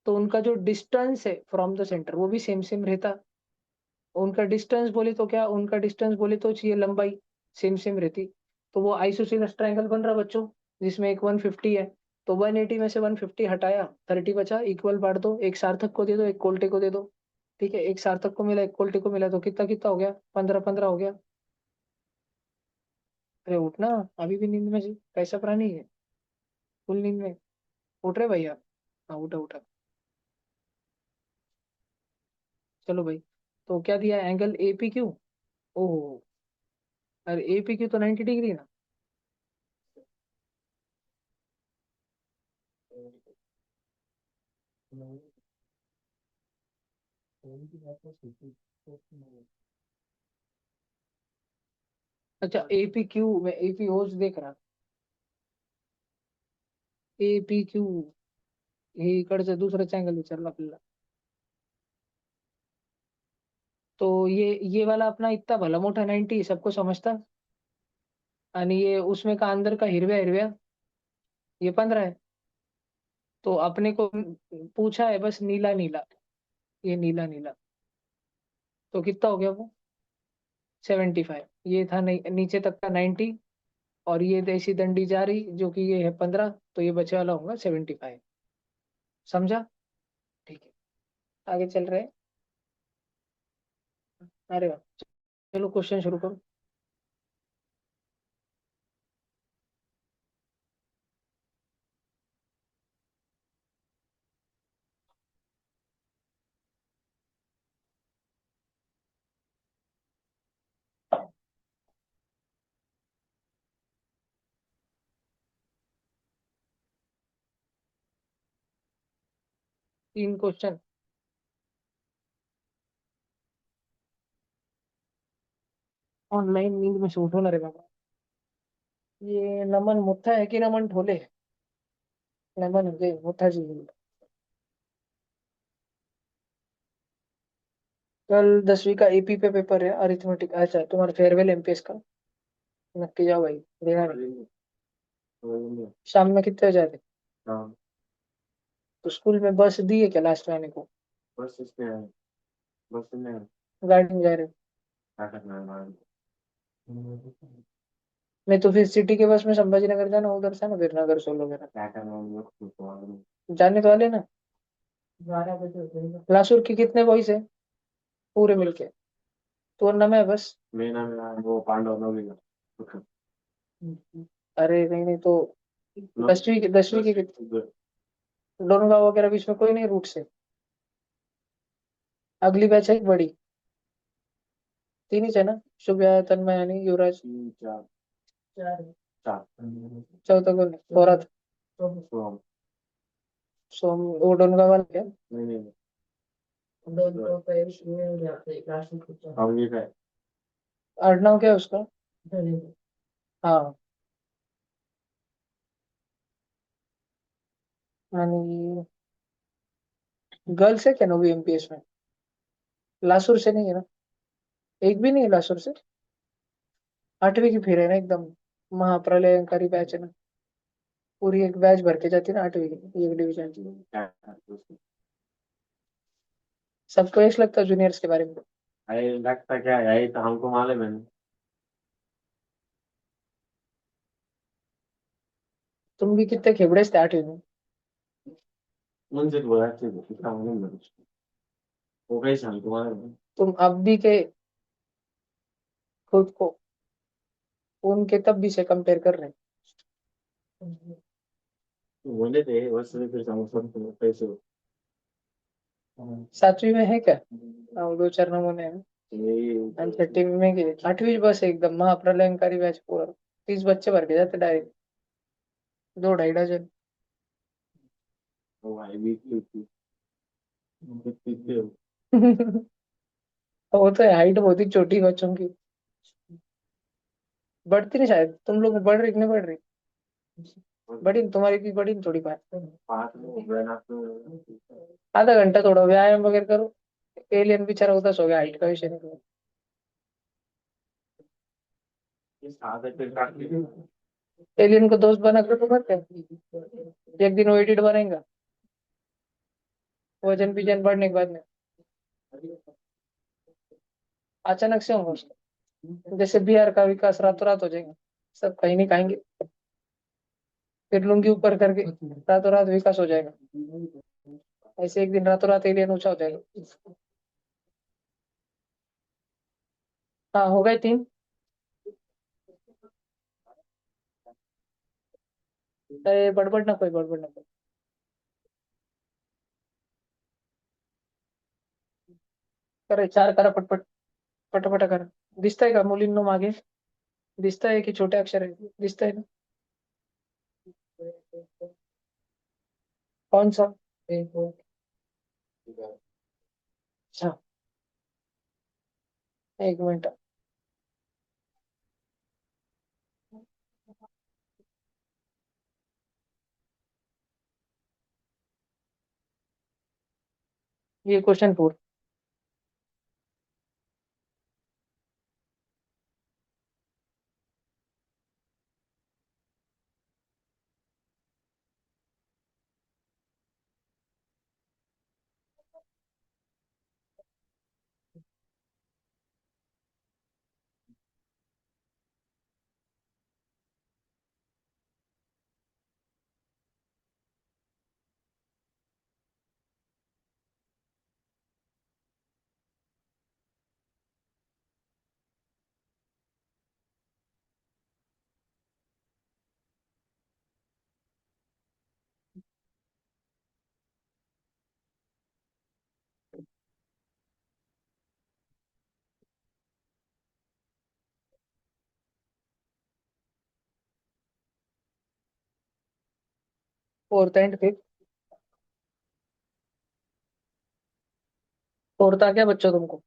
तो उनका जो डिस्टेंस है फ्रॉम द सेंटर वो भी सेम सेम रहता। उनका डिस्टेंस बोले तो क्या, उनका डिस्टेंस बोले तो चाहिए लंबाई सेम सेम रहती। तो वो आइसोसेलेस ट्रायंगल बन रहा बच्चों, जिसमें एक 150 है, तो 180 में से 150 हटाया, 30 बचा, इक्वल बांट दो, एक सार्थक को दे दो, एक कोल्टे को दे दो। ठीक है, एक सार्थक को मिला, एक कोल्टे को मिला, तो कितना कितना हो गया, 15-15 हो गया। अरे उठना, अभी भी नींद में जी, कैसा प्राणी है, फुल नींद में, उठ रहे भैया, हाँ उठा उठा, चलो भाई। तो क्या दिया, एंगल ए पी क्यू, ओह, अरे ए पी क्यू तो 90 डिग्री ना, अच्छा ए पी क्यू में ए पी ओज देख रहा, ए पी क्यू हे इकडचं दुसरंच अँगल विचारला आपल्याला, तो ये वाला अपना इतना भला मोठा 90 सबको समझता, आणि ये उसमें का अंदर का हिरव्या हिरव्या ये 15 है, तो अपने को पूछा है बस नीला नीला, ये नीला नीला, तो कितना हो गया वो 75, ये था नहीं, नीचे तक का 90, और ये ऐसी दंडी जा रही जो कि ये है 15, तो ये बचे वाला होगा 75, समझा। ठीक है, आगे चल रहे हैं, अरे वाह, चलो क्वेश्चन शुरू करो। 3 क्वेश्चन, ऑनलाइन नींद में से उठो ना रे बाबा, ये नमन मुत्था है कि नमन ढोले, नमन गए मुत्था जी। कल 10वीं का एपी पे पेपर है, अरिथमेटिक, अच्छा तुम्हारा फेयरवेल एमपीएस का, नक्की जाओ भाई, देना नहीं। शाम में कितने बजे आते, तो स्कूल में बस दी है क्या लास्ट में आने को, गाड़ी में जा रहे हो, नहीं तो फिर सिटी के बस में संभाजी नगर जाना, उधर से ना फिर नगर सोलो वगैरह जाने तो वाले ना। 12 बजे होते हैं। लासुर के कितने बॉयज है पूरे मिलके, तो नाम है बस, अरे नहीं नहीं तो 10वीं की दोनों गाँव वगैरह बीच में कोई नहीं रूट से, अगली बैच है एक बड़ी, 3 ही है ना, शुभ्या तन्मय यानी युवराज, चार, चौथा कौन है, औरत, सोम, वो डोनगा वाला क्या, अर्णव क्या है उसका, हाँ, आणि गर्ल्स है क्या नवी एमपीएस में, लासुर से नहीं है ना, एक भी नहीं है लासुर से, 8वीं की फिर है ना एकदम, महाप्रलयंकारी बैच है ना, पूरी एक बैच भर के जाती है ना 8वीं की, एक डिवीजन की, सबको ऐसा लगता है जूनियर्स के बारे में। भाई लगता क्या है, यही तो हमको मालूम है ना। तुम भी कितने खेबड़े थे 8वीं में। मुझे बोला ठीक है, कितना मालूम है। वो कैसे हमको मालूम है। तुम अब भी के खुद को उनके तब भी से कंपेयर कर रहे हैं। बोले थे बस फिर समझ कैसे हो। 7वीं में है क्या? हाँ, 2 4 नमूने हैं। यही 6वीं में की 8वीं बस एकदम महाप्रलयंकारी बैच पूरा 30 बच्चे भर के जाते डायरेक्ट 2 2.5 डजन। वो भाई भी थी। पीते हो। वो तो हाइट बहुत ही छोटी बच्चों की। बढ़ती नहीं शायद, तुम लोग में बढ़ रही कि नहीं बढ़ रही? बड़ी तुम्हारी भी बड़ी नहीं थोड़ी बात। पास में हो गया ना तो। आधा घंटा थोड़ा व्यायाम वगैरह करो। एलियन बेचारा उदास हो गया, हाइट का विषय नहीं। इस आदत पे काट के। एलियन को दोस्त बना कर तो मत कर। एक दिन वो एडिट बनेगा वजन विजन बढ़ने के बाद में। अचानक से होगा उसका, जैसे बिहार का विकास रातों रात हो जाएगा। सब कहीं नहीं खाएंगे, फिर लुंगी ऊपर करके रातों रात विकास हो जाएगा। ऐसे एक दिन रातों रात एलियन ऊंचा हो जाएगा। हाँ, हो गए 3। अरे बड़बड़ ना कोई, बड़बड़ ना कोई। करे 4 करा पटपट, पटापटा करा। दिसतंय का मुलींनो मागे? दिसतंय की छोटे अक्षर आहे? दिसतंय ना? कौन सा? अच्छा, 1 मिनट। ये question 4। 4th and 5th। 4th आ गया बच्चों तुमको?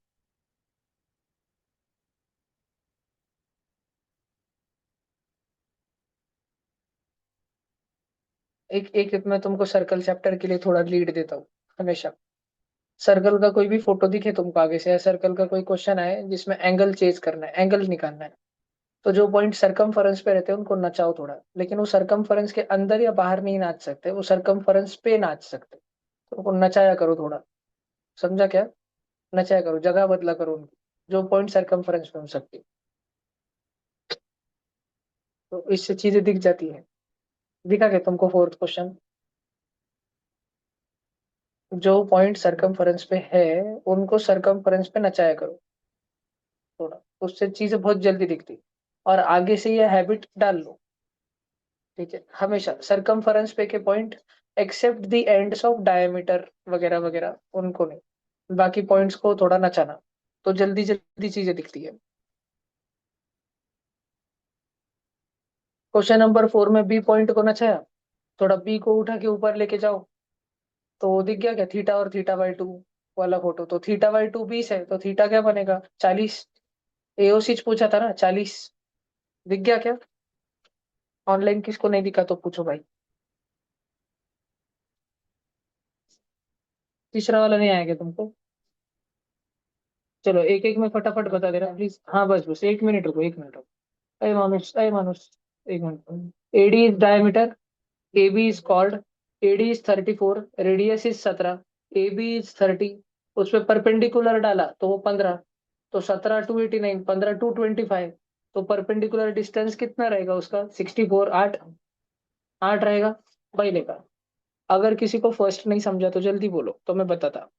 एक एक मैं तुमको सर्कल चैप्टर के लिए थोड़ा लीड देता हूँ हमेशा। सर्कल का कोई भी फोटो दिखे तुमको आगे से, या सर्कल का कोई क्वेश्चन आए जिसमें एंगल चेंज करना है, एंगल निकालना है, तो जो पॉइंट सरकमफेरेंस पे रहते हैं उनको नचाओ थोड़ा, लेकिन वो सरकमफेरेंस के अंदर या बाहर नहीं नाच सकते, वो सरकमफेरेंस पे नाच सकते, तो उनको नचाया करो थोड़ा। समझा क्या? नचाया करो, जगह बदला करो उनकी, जो पॉइंट सरकमफेरेंस पे हो सकती है। तो इससे चीजें दिख जाती है। दिखा क्या तुमको 4th क्वेश्चन? जो पॉइंट सरकमफेरेंस पे है उनको सरकमफेरेंस पे नचाया करो थोड़ा, उससे चीजें बहुत जल्दी दिखती। और आगे से ये हैबिट डाल लो, ठीक है? हमेशा सरकमफेरेंस पे के point, except the ends of diameter वगैरह वगैरह, उनको नहीं, बाकी पॉइंट्स को थोड़ा नचाना, तो जल्दी जल्दी चीजें दिखती है। क्वेश्चन नंबर 4 में बी पॉइंट को नचाया, थोड़ा बी को उठा के ऊपर लेके जाओ, तो वो दिख गया क्या? थीटा और थीटा बाई 2 वाला फोटो, तो थीटा बाई 2 20 है, तो थीटा क्या बनेगा? 40। एओसी पूछा था ना, 40। दिख गया क्या? ऑनलाइन किसको नहीं दिखा तो पूछो भाई। तीसरा वाला नहीं आएगा तुमको? चलो एक एक में फटाफट बता दे रहा प्लीज। हाँ बस बस 1 मिनट रुको, 1 मिनट रुको। अरे मानुस, 1 minute. AD is diameter, AB is called, AD is 34, radius is 17, AB is 30, उस पर परपेंडिकुलर डाला तो वो 15, तो 17 2 89, 15 2 25, तो परपेंडिकुलर डिस्टेंस कितना रहेगा उसका? 64, 8, 8 रहेगा। पहले का। अगर किसी को फर्स्ट नहीं समझा तो जल्दी बोलो तो मैं बताता।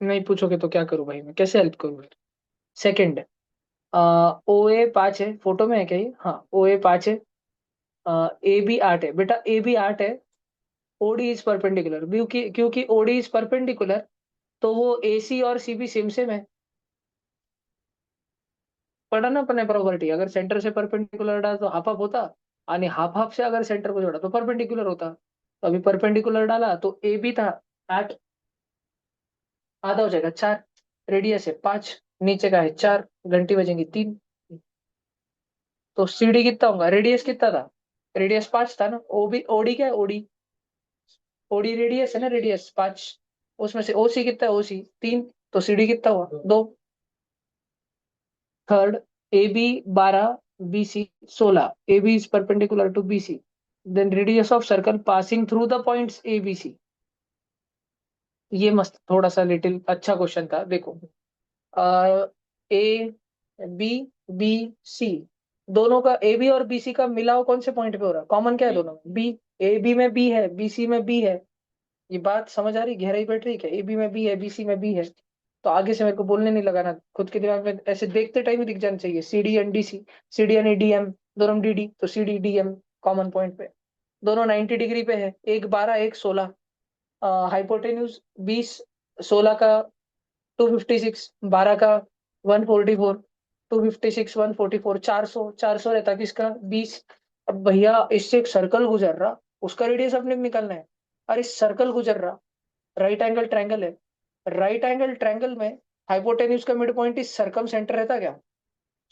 नहीं पूछोगे तो क्या करूं भाई, मैं कैसे हेल्प करूं फिर? सेकंड, ओ ए 5 है, फोटो में है क्या ये? हाँ, ओ ए 5 है, ए बी 8 है बेटा, ए बी 8 है। ओडी इज परपेंडिकुलर, क्योंकि क्योंकि ओडी इज परपेंडिकुलर, तो वो ए सी और सी बी सेम सेम है। पढ़ा ना अपने प्रॉपर्टी, अगर सेंटर से परपेंडिकुलर डाला तो हाफ हाफ होता, आणि हाफ हाफ से अगर सेंटर को जोड़ा तो परपेंडिकुलर होता। तो अभी परपेंडिकुलर डाला तो ए बी था 8, आधा हो जाएगा 4, रेडियस है 5, नीचे का है 4, घंटी बजेंगी 3। तो सीडी कितना होगा? रेडियस कितना था? रेडियस 5 था ना। ओबी ओडी क्या है? ओडी, ओडी रेडियस है ना, रेडियस 5। उसमें से ओसी कितना है? ओसी 3। तो सीडी कितना हुआ? 2। Third, A B 12, B C 16, A B is perpendicular to B C, then radius of circle passing through the points A B C. ये मस्त थोड़ा सा लिटिल अच्छा क्वेश्चन था, देखो। ए बी बी सी, दोनों का ए बी और बी सी का मिलाव कौन से पॉइंट पे हो रहा है? कॉमन क्या है दोनों में? बी। ए बी में बी है, बी सी में बी है। ये बात समझ आ रही? गहराई बैठ रही है क्या? ए बी में बी है, बी सी में बी है। तो आगे से मेरे को बोलने नहीं लगाना, खुद के दिमाग में ऐसे देखते टाइम ही दिख जाना चाहिए। C D N D C, C D N D M, दोनों डी डी, तो C D D M common point पे। दोनों 90 डिग्री पे है, एक 12 एक 16। हाइपोटेन्यूज 20, 16 का 256, 12 का 144, 256 144, 400, 400 रहता किसका? 20। अब भैया इससे एक सर्कल गुजर रहा, उसका रेडियस अपने को निकालना है। अरे सर्कल गुजर रहा, राइट एंगल ट्रायंगल है, राइट एंगल ट्रायंगल में हाइपोटेन्यूज का मिड पॉइंट इज सरकम सेंटर रहता क्या?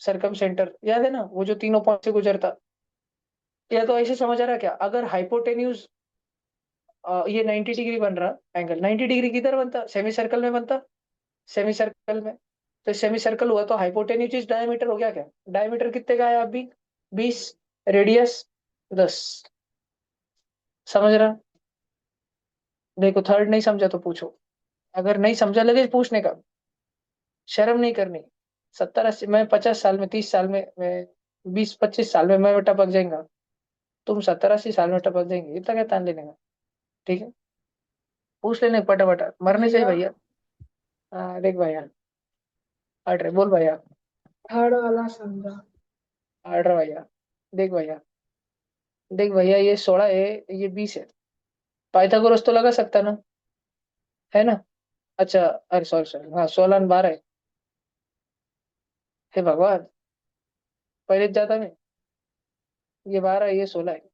सरकम सेंटर याद है ना, वो जो तीनों पॉइंट से गुजरता। या तो ऐसे समझ आ रहा क्या? अगर हाइपोटेन्यूज ये 90 डिग्री बन रहा एंगल, 90 डिग्री किधर बनता? सेमी सर्कल में बनता, सेमी सर्कल में। तो सेमी सर्कल हुआ तो हाइपोटेन्यूज इज डायमीटर हो गया क्या? डायमीटर कितने का है अभी? 20, रेडियस 10। समझ रहा? देखो थर्ड नहीं समझा तो पूछो, अगर नहीं समझा लगे पूछने का, शर्म नहीं करनी। 70 80, मैं 50 साल में, 30 साल में, मैं 20 25 साल में मैं टपक जाएगा, तुम 70 80 साल में टपक जाएंगे, इतना क्या तान लेने का? ठीक है, पूछ लेने पटापटा, मरने चाहिए भैया भैया। हाँ देख भैया, हट रहे, बोल भैया। थर्ड वाला समझा। हट रहा भैया, देख भैया, देख भैया, ये 16 है, ये 20 है। पाइथागोरस तो लगा सकता ना, है ना? अच्छा, अरे सॉरी सॉरी, हाँ 16 और 12 है। हे भगवान, पहले जाता मैं, ये 12 है, ये 16 है।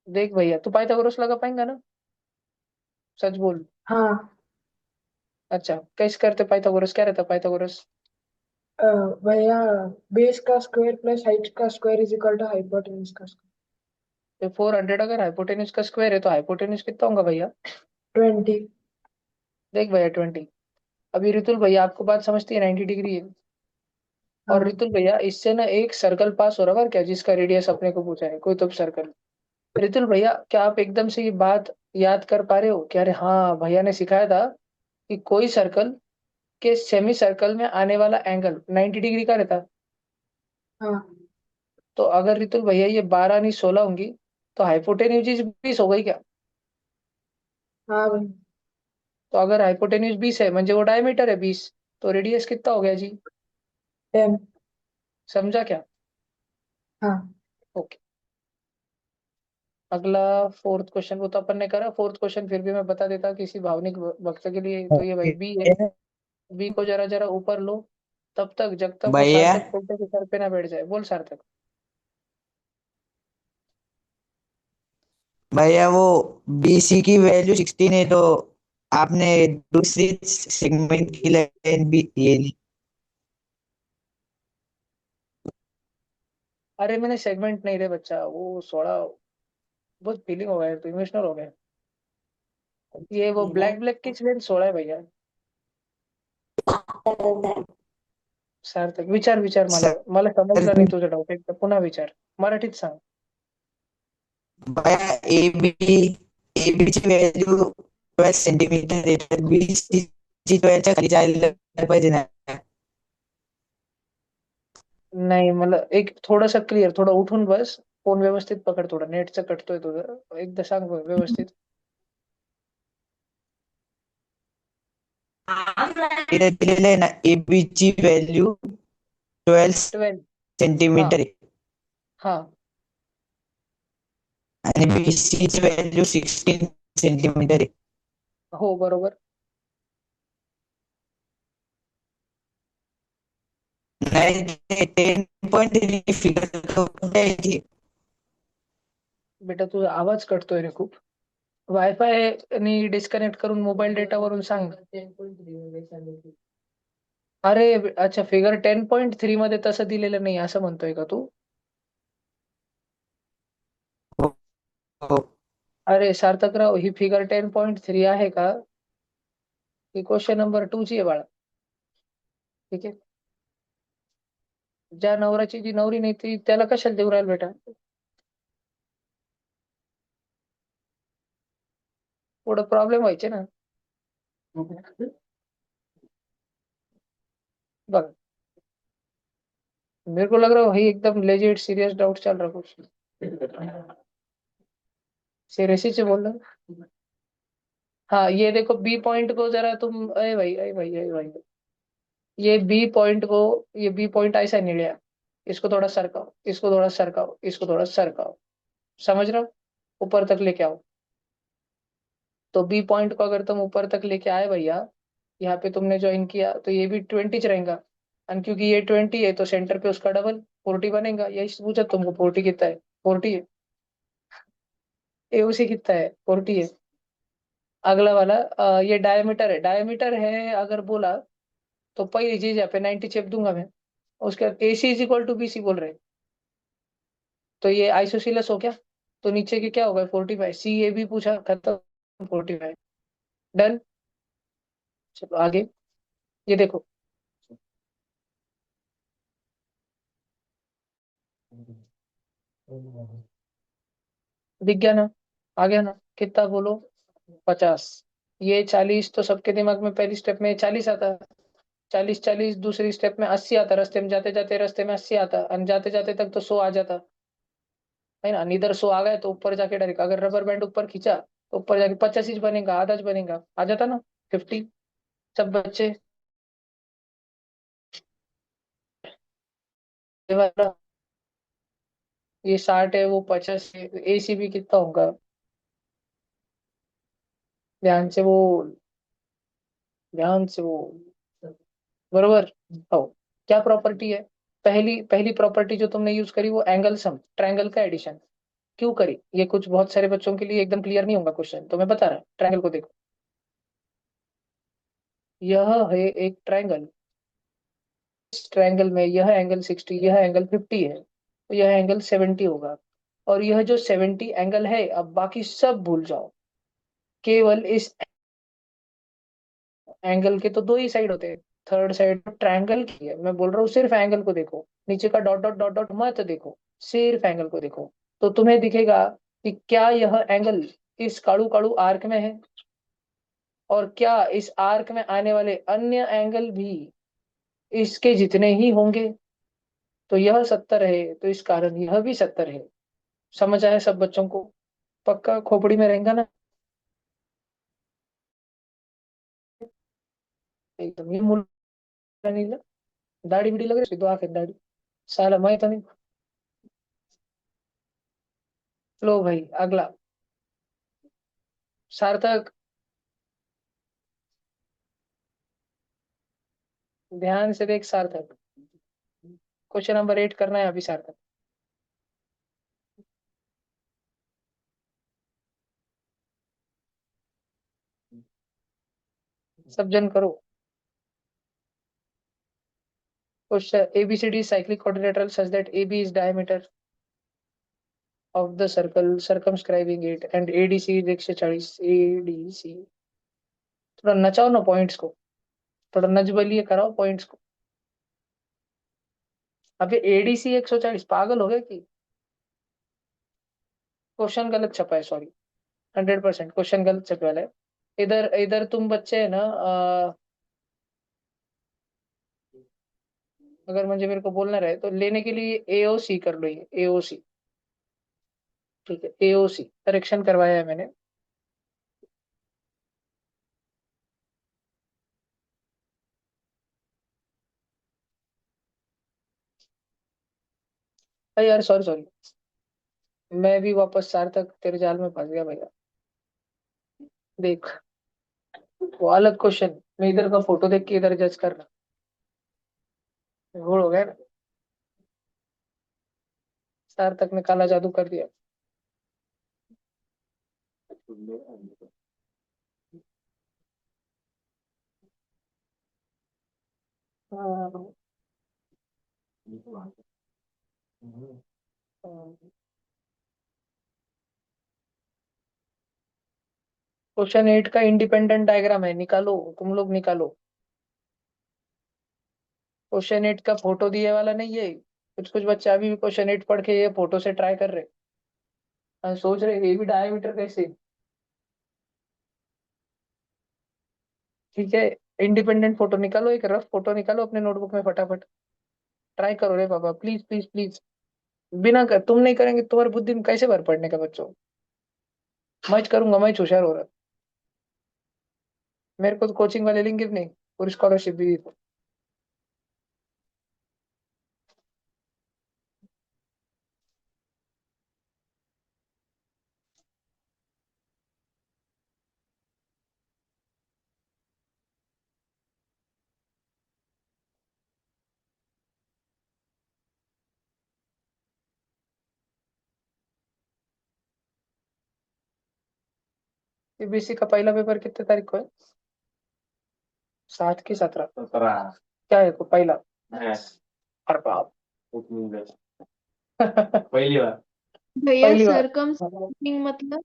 देख भैया, तू पाइथागोरस लगा पाएंगा ना? सच बोल। हाँ। अच्छा, कैसे करते पाइथागोरस? क्या रहता पाइथागोरस? अ, भैया बेस का स्क्वायर प्लस हाइट का square is equal to hypotenuse का स्क्वायर। तो 400 अगर हाइपोटेन्यूज का स्क्वायर है तो हाइपोटेन्यूज कितना होगा भैया? 20। देख भैया 20। अभी रितुल भैया आपको बात समझती है? 90 डिग्री है। और हाँ रितुल भैया इससे ना एक सर्कल पास हो रहा है क्या, जिसका रेडियस अपने को पूछा है, कोई तो सर्कल। रितुल भैया क्या आप एकदम से ये बात याद कर पा रहे हो कि अरे हाँ भैया ने सिखाया था कि कोई सर्कल के सेमी सर्कल में आने वाला एंगल 90 डिग्री का रहता? हाँ तो अगर रितुल भैया ये 12 नहीं 16 होंगी, तो हाइपोटेन्यूज 20 हो गई क्या? हाँ भाई। तो अगर हाइपोटेन्यूज 20 है म्हणजे वो डायमीटर है 20, तो रेडियस कितना हो गया जी? 10। समझा क्या? हाँ ओके। अगला फोर्थ क्वेश्चन, वो तो अपन ने करा। फोर्थ क्वेश्चन फिर भी मैं बता देता किसी भावनिक वक्त के लिए, तो ये भाई बी है। बी को जरा जरा ऊपर लो, तब तक जब तक वो भैया सार्थक पोल्टे के सर पे ना बैठ जाए। बोल सार्थक। भैया वो बीसी की वैल्यू 16 है, तो आपने दूसरी सेगमेंट की लाइन भी ये ली। अरे मैंने सेगमेंट नहीं रे बच्चा, वो सोड़ा, बहुत फीलिंग हो गया तो इमोशनल हो गया। ये वो ब्लैक ब्लैक की लेंस सोळा है भैया। सार्थक विचार विचार, मला सर मला समजलं नाही तुझं डाऊट, एकदा पुन्हा विचार, मराठीत सांग. भैया ए एबीची व्हॅल्यू 12 सेंटीमीटर आहे तर बीसी 12च्या खाली जायला पाहिजे ना. नाही, मला एक थोडंसं क्लिअर, थोडं उठून बस, फोन व्यवस्थित पकड, थोडं नेटचं कटतोय तुझं, एकदा सांग बरं व्यवस्थित. इथे दिलेलं आहे ना एबीची व्हॅल्यू 12 12. हा सेंटीमीटर आहे हा आणि बीसीची व्हॅल्यू 16 सेंटीमीटर आहे. हो बरोबर. नाही ते 10.3 फिगर द्यायची. बेटा तुझा आवाज कटतोय रे खूप. वायफाय नी डिस्कनेक्ट करून मोबाईल डेटा वरून सांग. अरे अच्छा, फिगर 10.3 मध्ये तसं दिलेलं नाही असं म्हणतोय का तू? हो हो. अरे सार्थकराव, ही फिगर 10.3 आहे का? ही क्वेश्चन नंबर 2 ची आहे बाळा. ठीक आहे. ज्या नवऱ्याची जी नवरी नाही ती त्याला कशाला देऊ राहील बेटा? पुढे प्रॉब्लेम व्हायचे ना. बघ, मेरे को लग रहा है वही एकदम लेजिट सीरियस डाउट चल रहा कुछ। सीरियसली से बोल रहा हूँ। हाँ ये देखो बी पॉइंट को जरा तुम, अरे भाई अरे भाई अरे भाई, ये बी पॉइंट को, ये बी पॉइंट ऐसा नहीं लिया, इसको थोड़ा सरकाओ, इसको थोड़ा सरकाओ, इसको थोड़ा सरकाओ, समझ रहे हो? ऊपर तक लेके आओ। तो बी पॉइंट को अगर तुम ऊपर तक लेके आए भैया, यहाँ पे तुमने ज्वाइन किया तो ये भी 20 रहेगा। और क्योंकि ये 20 है तो सेंटर पे उसका डबल 40 बनेगा। यही पूछा तुमको, 40 कितना है? 40 है। ये उसी कितना है? 40 है। अगला वाला ये डायमीटर है, डायमीटर है अगर बोला तो पहली चीज यहाँ पे 90 चेप दूंगा मैं। उसके बाद A C is equal to B C बोल रहे हैं, तो ये आइसोसीलस हो गया। तो नीचे के क्या होगा? 45। सी ए भी पूछा, खत्म, 45। डन। चलो आगे, ये देखो, दिख गया ना? आ गया ना? कितना बोलो? 50। ये 40 तो सबके दिमाग में पहली स्टेप में 40 आता है। 40 40 दूसरी स्टेप में 80 आता, रास्ते में जाते जाते रास्ते में 80 आता, और जाते जाते तक तो 100 आ जाता है ना। इधर 100 आ गए तो ऊपर जाके डायरेक्ट अगर रबर बैंड ऊपर खींचा तो ऊपर जाके 85 बनेगा, आधा बनेगा, आ जाता ना 50। सब बच्चे, ये वाला, ये 60 है, वो 50 है, एसी भी कितना होगा? ध्यान से वो, ध्यान से वो, बरोबर। हो, क्या प्रॉपर्टी है? पहली पहली प्रॉपर्टी जो तुमने यूज करी वो एंगल सम, ट्रायंगल का एडिशन। क्यों करी? ये कुछ बहुत सारे बच्चों के लिए एकदम क्लियर नहीं होगा क्वेश्चन, तो मैं बता रहा, ट्रायंगल को देखो। यह है एक ट्रायंगल, इस ट्रायंगल में यह एंगल 60, यह एंगल 50 है, तो यह एंगल 70 होगा। और यह जो 70 एंगल है, अब बाकी सब भूल जाओ, केवल इस एंगल के तो दो ही साइड होते हैं, थर्ड साइड ट्रायंगल की है। मैं बोल रहा हूँ सिर्फ एंगल को देखो, नीचे का डॉट डॉट डॉट डॉट मत देखो, सिर्फ एंगल को देखो। तो तुम्हें दिखेगा कि क्या यह एंगल इस काड़ू काड़ू आर्क में है, और क्या इस आर्क में आने वाले अन्य एंगल भी इसके जितने ही होंगे। तो यह 70 है तो इस कारण यह भी 70 है। समझ आया सब बच्चों को? पक्का खोपड़ी में रहेगा ना एकदम? ये मुल्ला नहीं लग, दाढ़ी बीड़ी लग रही, दो आंखें दाढ़ी, साला मैं तो नहीं। लो भाई अगला, सार्थक, ध्यान से देख सार्थक, क्वेश्चन नंबर 8 करना है अभी सार्थक, सब जन करो। Question, ABCD cyclic quadrilateral such that AB is diameter of the circle circumscribing it and ADC is 140। ADC, थोड़ा नचाओ ना पॉइंट्स को, थोड़ा नचबलिए कराओ पॉइंट्स को। अबे ADC 140, पागल हो गए कि? क्वेश्चन गलत छपा है, सॉरी। 100% क्वेश्चन गलत छपे वाला है। इधर इधर तुम बच्चे है ना, अगर मुझे मेरे को बोलना रहे तो लेने के लिए एओसी कर लो, ये एओसी। ठीक है, एओसी करेक्शन करवाया है मैंने। अरे यार सॉरी सॉरी, मैं भी वापस सार्थक तेरे जाल में फंस गया भैया। देख, वो अलग क्वेश्चन, मैं इधर का फोटो देख के इधर जज करना, भूल हो गया ना। सार्थक ने काला जादू कर दिया। हाँ, क्वेश्चन 8 का इंडिपेंडेंट डायग्राम है, निकालो तुम लोग निकालो। क्वेश्चन 8 का फोटो दिए वाला नहीं है। कुछ कुछ बच्चे अभी भी क्वेश्चन 8 पढ़ के ये फोटो से ट्राई कर रहे। सोच रहे ये भी डायमीटर कैसे। ठीक है, इंडिपेंडेंट फोटो निकालो, एक रफ फोटो निकालो अपने नोटबुक में फटाफट। ट्राई करो रे बाबा, प्लीज प्लीज प्लीज। बिना कर, तुम नहीं करेंगे तुम्हारी बुद्धि में कैसे भर पड़ने का बच्चों। मैं करूंगा, मैं होशियार हो रहा। मेरे को तो कोचिंग वाले लेंगे भी नहीं, पूरी स्कॉलरशिप भी दी। सीबीएसई का पहला पेपर कितने तारीख को है? 7 की 17? 17 क्या है को पहला? है। अरे बाप। पहली बार। भैया पहली बार। सरकमस्क्राइबिंग मतलब?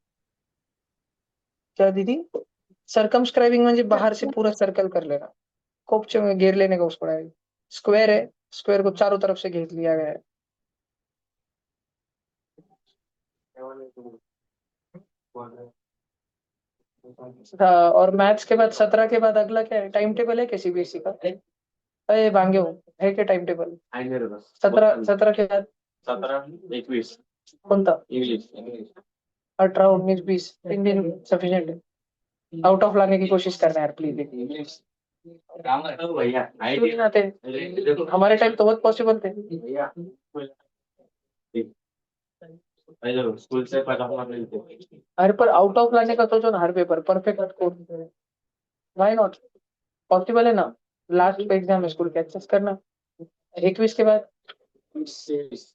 क्या दीदी? सरकमस्क्राइबिंग म्हणजे बाहर से पूरा सर्कल कर लेना, कोपचे में घेर लेने का उसको है। स्क्वायर है, स्क्वायर को चारों तरफ से घेर लिया गया है। हाँ, और मैथ्स के बाद 17 के बाद अगला क्या है? टाइम टेबल है क्या सीबीएसई का? अरे भांगे हो, है क्या टाइम टेबल? 17 के बाद 17 21 कौन था? इंग्लिश 18 19 20 3 दिन सफिशिएंट है। आउट ऑफ लाने की कोशिश करना है यार प्लीज। इंग्लिश भैया क्यों नहीं आते? हमारे टाइम तो बहुत पॉसिबल थे। भैया स्कूल से पढ़ा मिलते। अरे पर आउट ऑफ लाने का सोचो ना, हर पेपर परफेक्ट कोड। Why not? पॉसिबल है ना। लास्ट एग्जाम है स्कूल के, एक्सेस करना। 21 के बाद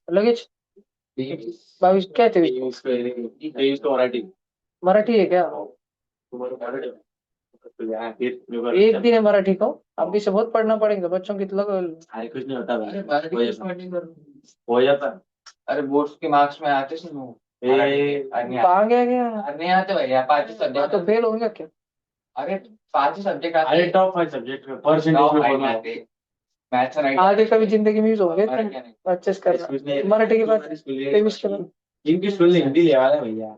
लगेच 22 क्या थे? मराठी मराठी है क्या? एक दिन है मराठी को, अभी से बहुत पढ़ना पड़ेगा बच्चों की तो अरे कुछ नहीं होता हो जाता। अरे बोर्ड्स के मार्क्स में आते थे वो। कहाँ गया गया। नहीं आते भैया, 5 सब्जेक्ट तो फेल होंगे क्या? अरे 5 सब्जेक्ट अरे आते। टॉप 5 सब्जेक्ट में परसेंटेज में बोलना है। मैथ्स राइट आगे कभी जिंदगी में यूज होंगे, अच्छे से करना। मराठी के बाद 23 के बाद इनकी स्कूल ने हिंदी लिया है भैया,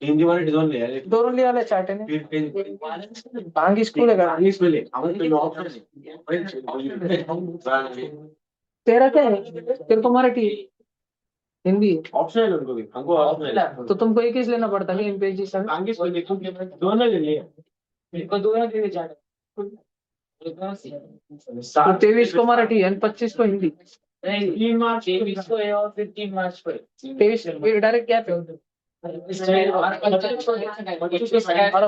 हिंदी मराठी दोनों लिया है। दोनों लिया वाले चार्ट है। फिर भांगी स्कूल है का? इंग्लिश में ले हम तो ऑप्शन तेरा क्या है? तेरे को मराठी है, हिंदी है। ऑप्शन है उनको भी, हमको ऑप्शन है। तो तुमको एक ही लेना पड़ता है इन पेजी से। इंग्लिश में देखो दोनों ले लिए। इनको दोनों के लिए चार्ट है। तो 23 को मराठी है, 25 को हिंदी। 3 मार्च 23 को है और फिर 3 मार्च को 23 डायरेक्ट गॅप आहे। अरे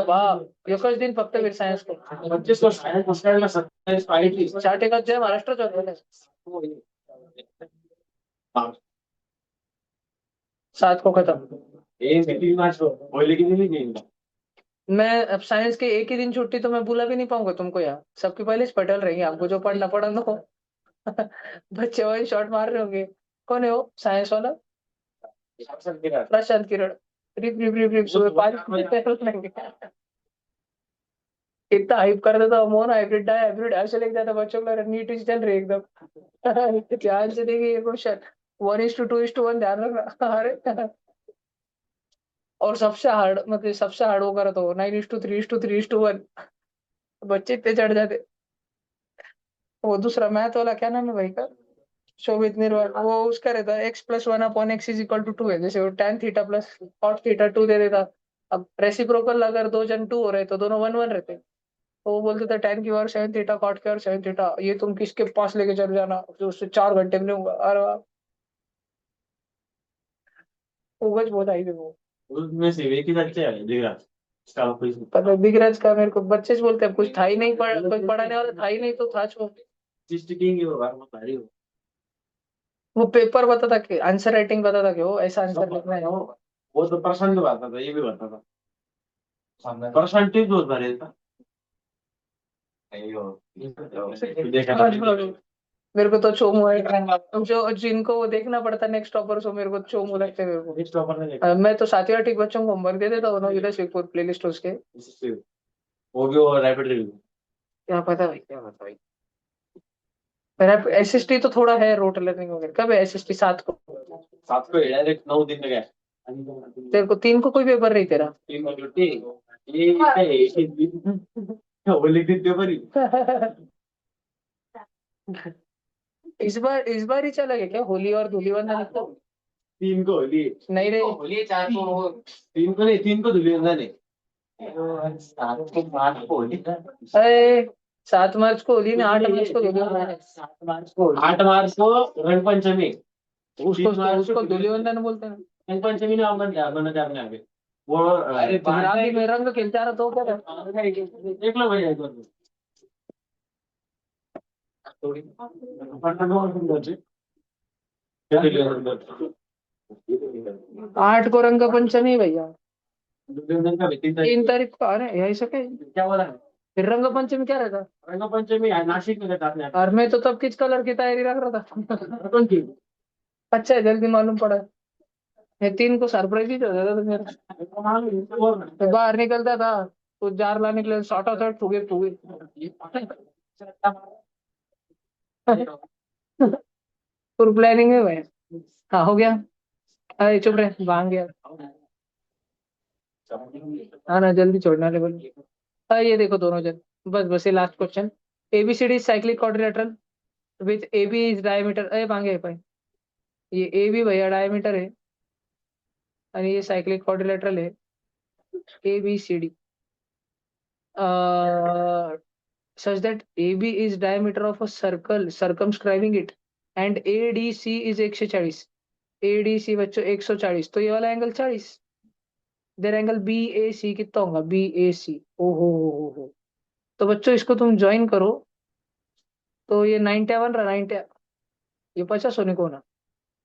बाप, एकच दिन फक्त वीर सायन्स को। 25 को सायन्स हॉस्टेल में 27 आईटी चार्ट एकाच जय महाराष्ट्र होता है। 7 को खत्म। 3 मार्च को वो लेकिन नहीं गई। मैं अब साइंस के एक ही दिन छुट्टी तो मैं बुला भी नहीं पाऊंगा तुमको यार, सबके पहले से पटल रहेंगे, आपको जो पढ़ना पढ़ा दो। बच्चे वही शॉट मार रहे होंगे। कौन है वो साइंस वाला? प्रशांत किरण। रिप रिप रिप रिप सुबह 5 लेंगे। इतना हाइप कर देता मोन, हाइब्रिड डाई हाइब्रिड ऐसे लेके जाता बच्चों को, नीट चल रही एकदम। ध्यान से देखिए ये क्वेश्चन, 1:2:1 ध्यान रखना। अरे और सबसे हार्ड मतलब सबसे हार्ड वो करा तो 9:3:3:1 बच्चे इतने चढ़ जाते। वो दूसरा मैथ वाला क्या नाम है भाई का, शोभित निर्वाल, वो उसका रहता है x+1/x = 2 है, जैसे वो tan theta plus cot theta 2 दे देता। अब रेसिप्रोकल अगर दो जन 2 हो रहे तो दोनों 1 1 रहते। तो वो बोलते थे tan की पावर 7 थीटा cot की पावर 7 थीटा, ये तुम किसके पास लेके चल जाना जो उससे 4 घंटे में लूंगा। अरे वाह, उपज बहुत आई थी वो। उसमें से एक ही बच्चे है दिख इसका कोई पता दिगराज का मेरे को बच्चे से बोलते हैं, कुछ था ही नहीं, कोई पढ़ाने वाला था ही नहीं तो था छोड़। स्टिकिंग होगा भारी हो। वो पेपर बताता कि आंसर राइटिंग बताता कि वो ऐसा आंसर लिखना है। वो तो प्रशांत बताता था, ये भी बताता था। सामने प्रशांत टिप्स बहुत भरे था। नहीं हो। देखा आज बोलो, मेरे को तो चोमू है जो जिनको वो देखना पड़ता नेक्स्ट टॉपर, सो मेरे को चोमू लगते हैं मेरे को। नेक्स्ट टॉपर ने देखा मैं तो सातवीं आठवीं के बच्चों को होमवर्क दे देता हूँ ना, इधर शिवपुर प्लेलिस्ट उसके। वो भी वो रैपिड रिव्यू। क्या पता भाई, क्या पता भाई। मेरा एसएसटी तो थोड़ा है, रोट लर्निंग वगैरह। कब है एसएसटी? 7 को। 7 को डायरेक्ट 9 दिन लगा। तेरे को 3 को कोई पेपर नहीं तेरा? 3 को छुट्टी। वो लिख दी पेपर ही। इस बार ही चला गया क्या होली और धूलिवंदन को? 3 को होली। नहीं रे, होली 4 को। 3 को नहीं, 3 को धुलिवंदन है। 7 को 8 को होली। अरे 7 मार्च को होली ने, 8 मार्च को धूलिवंदन है। 7 मार्च को 8 मार्च को रंग पंचमी। उसको 3 मार्च उसको धूलिवंदन बोलते हैं। रंग पंचमी ने अपन क्या बना था अपने आगे। वो अरे रागी में रंग खिलता रहा तो क्या था? देख लो भैया एक बार। थोड़ी। क्या धुलिवंदन? 8 को रंग पंचमी भैया। धुलिवंदन का 3 3 तारीख तारीख को, अरे यही सके। क्या बोला है? फिर रंग पंचमी क्या रहता? रंग पंचमी नासिक में रहता अपने और मैं तो तब किस कलर की तैयारी रख रहा था। कौन की? अच्छा है, जल्दी मालूम पड़ा। मैं 3 को सरप्राइज ही हो जाता था मेरा। मैं बाहर निकलता था तो जार लाने के लिए शॉर्ट शॉर्ट फूगे फूगे। पूरी प्लानिंग है भाई। हाँ हो गया। अरे चुप रहे, भांग गया। हाँ ना, जल्दी छोड़ना लेवल। ये देखो दोनों जन, बस बस ये last question. ABCD cyclic quadrilateral with AB is diameter, अरे भांगे भाई। ये AB भैया डायमीटर है और ये साइक्लिक क्वाड्रिलेटरल है। ABCD such that AB is diameter of a circle circumscribing it and ADC is 140। ADC बच्चों 140, तो ये वाला एंगल 40। देर एंगल BAC कितना होगा? BAC, हो। तो बच्चों इसको तुम ज्वाइन करो तो ये 90 बन रहा, 90। ये 50 होने को ना।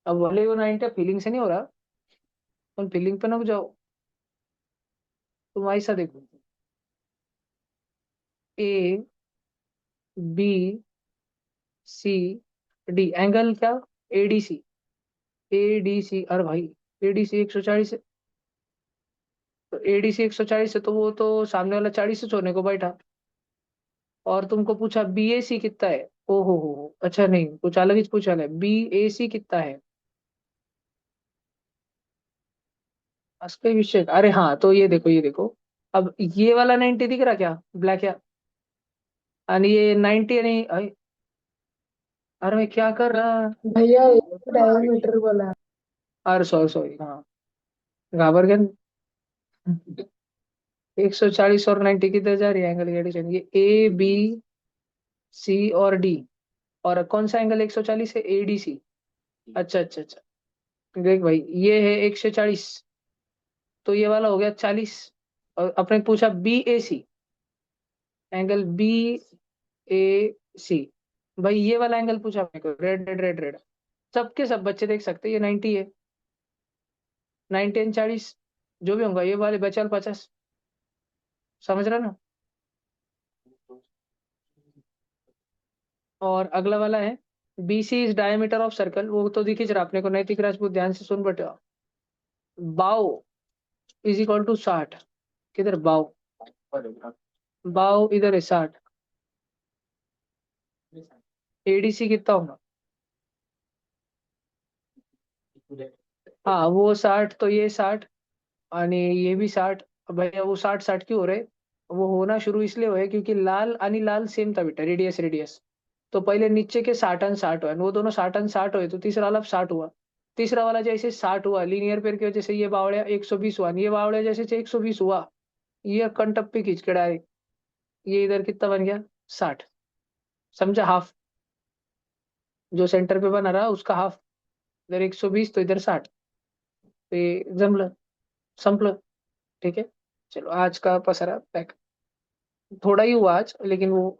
अब भले वो 90 फीलिंग से नहीं हो रहा, तुम फीलिंग पे ना जाओ। तुम ऐसा देखो, ABCD एंगल क्या? ADC। ADC, अरे भाई ADC 140 है। तो ADC 140 है तो वो तो सामने वाला 40 से छोड़ने को बैठा। और तुमको पूछा BAC कितना है। ओ हो, अच्छा नहीं, कुछ अलग ही पूछा है। BAC कितना है? असली विषय, अरे हाँ, तो ये देखो, ये देखो। अब ये वाला 90 दिख रहा क्या, ब्लैक या? और ये 90 नहीं अरे मैं क्या कर रहा। भैया डायमीटर बोला। अरे सॉरी सॉरी, हाँ घाबर गया। 140 और 90 किधर जा रही है एंगल की एडिशन? ये ABC और D। और कौन सा एंगल 140 है? ADC। अच्छा अच्छा अच्छा, देख भाई ये है 140, तो ये वाला हो गया 40। और अपने पूछा BAC, एंगल BAC। भाई ये वाला एंगल पूछा मेरे को, रेड रेड रेड रेड। सबके सब बच्चे देख सकते हैं ये 90 है। 90 एंड 40 जो भी होगा, ये वाले बचा 50। समझ रहा ना? और अगला वाला है BC is diameter of circle, वो तो दिख ही रहा अपने को, नैतिक राजपूत, ध्यान से सुन बेटा। बाओ इज इक्वल टू 60। किधर बाओ? बाओ इधर है 60। ADC कितना होगा? हाँ वो 60, तो ये 60 आणि ये भी 60. भैया वो 60 क्यों हो रहे? वो होना शुरू इसलिए हुए क्योंकि लाल आणि लाल सेम था बेटा, रेडियस रेडियस. तो पहले नीचे के 60 आणि 60 हुआ, वो दोनों 60 आणि 60 हुए, तो तीसरा वाला 60 हुआ. तीसरा वाला जैसे 60 हुआ, लीनियर पेयर की वजह से ये बावड़िया 120 हुआ, ये बावड़िया जैसे 120 हुआ, ये कंटप्पी खींच के डायरेक्ट ये इधर कितना बन गया 60. समझा? हाफ जो सेंटर पे बना रहा उसका हाफ, इधर 120 तो इधर 60. तो ये जमलं, संपलं. ठीक है, चलो आज का पसारा पैक. थोड़ा ही हुआ आज, लेकिन वो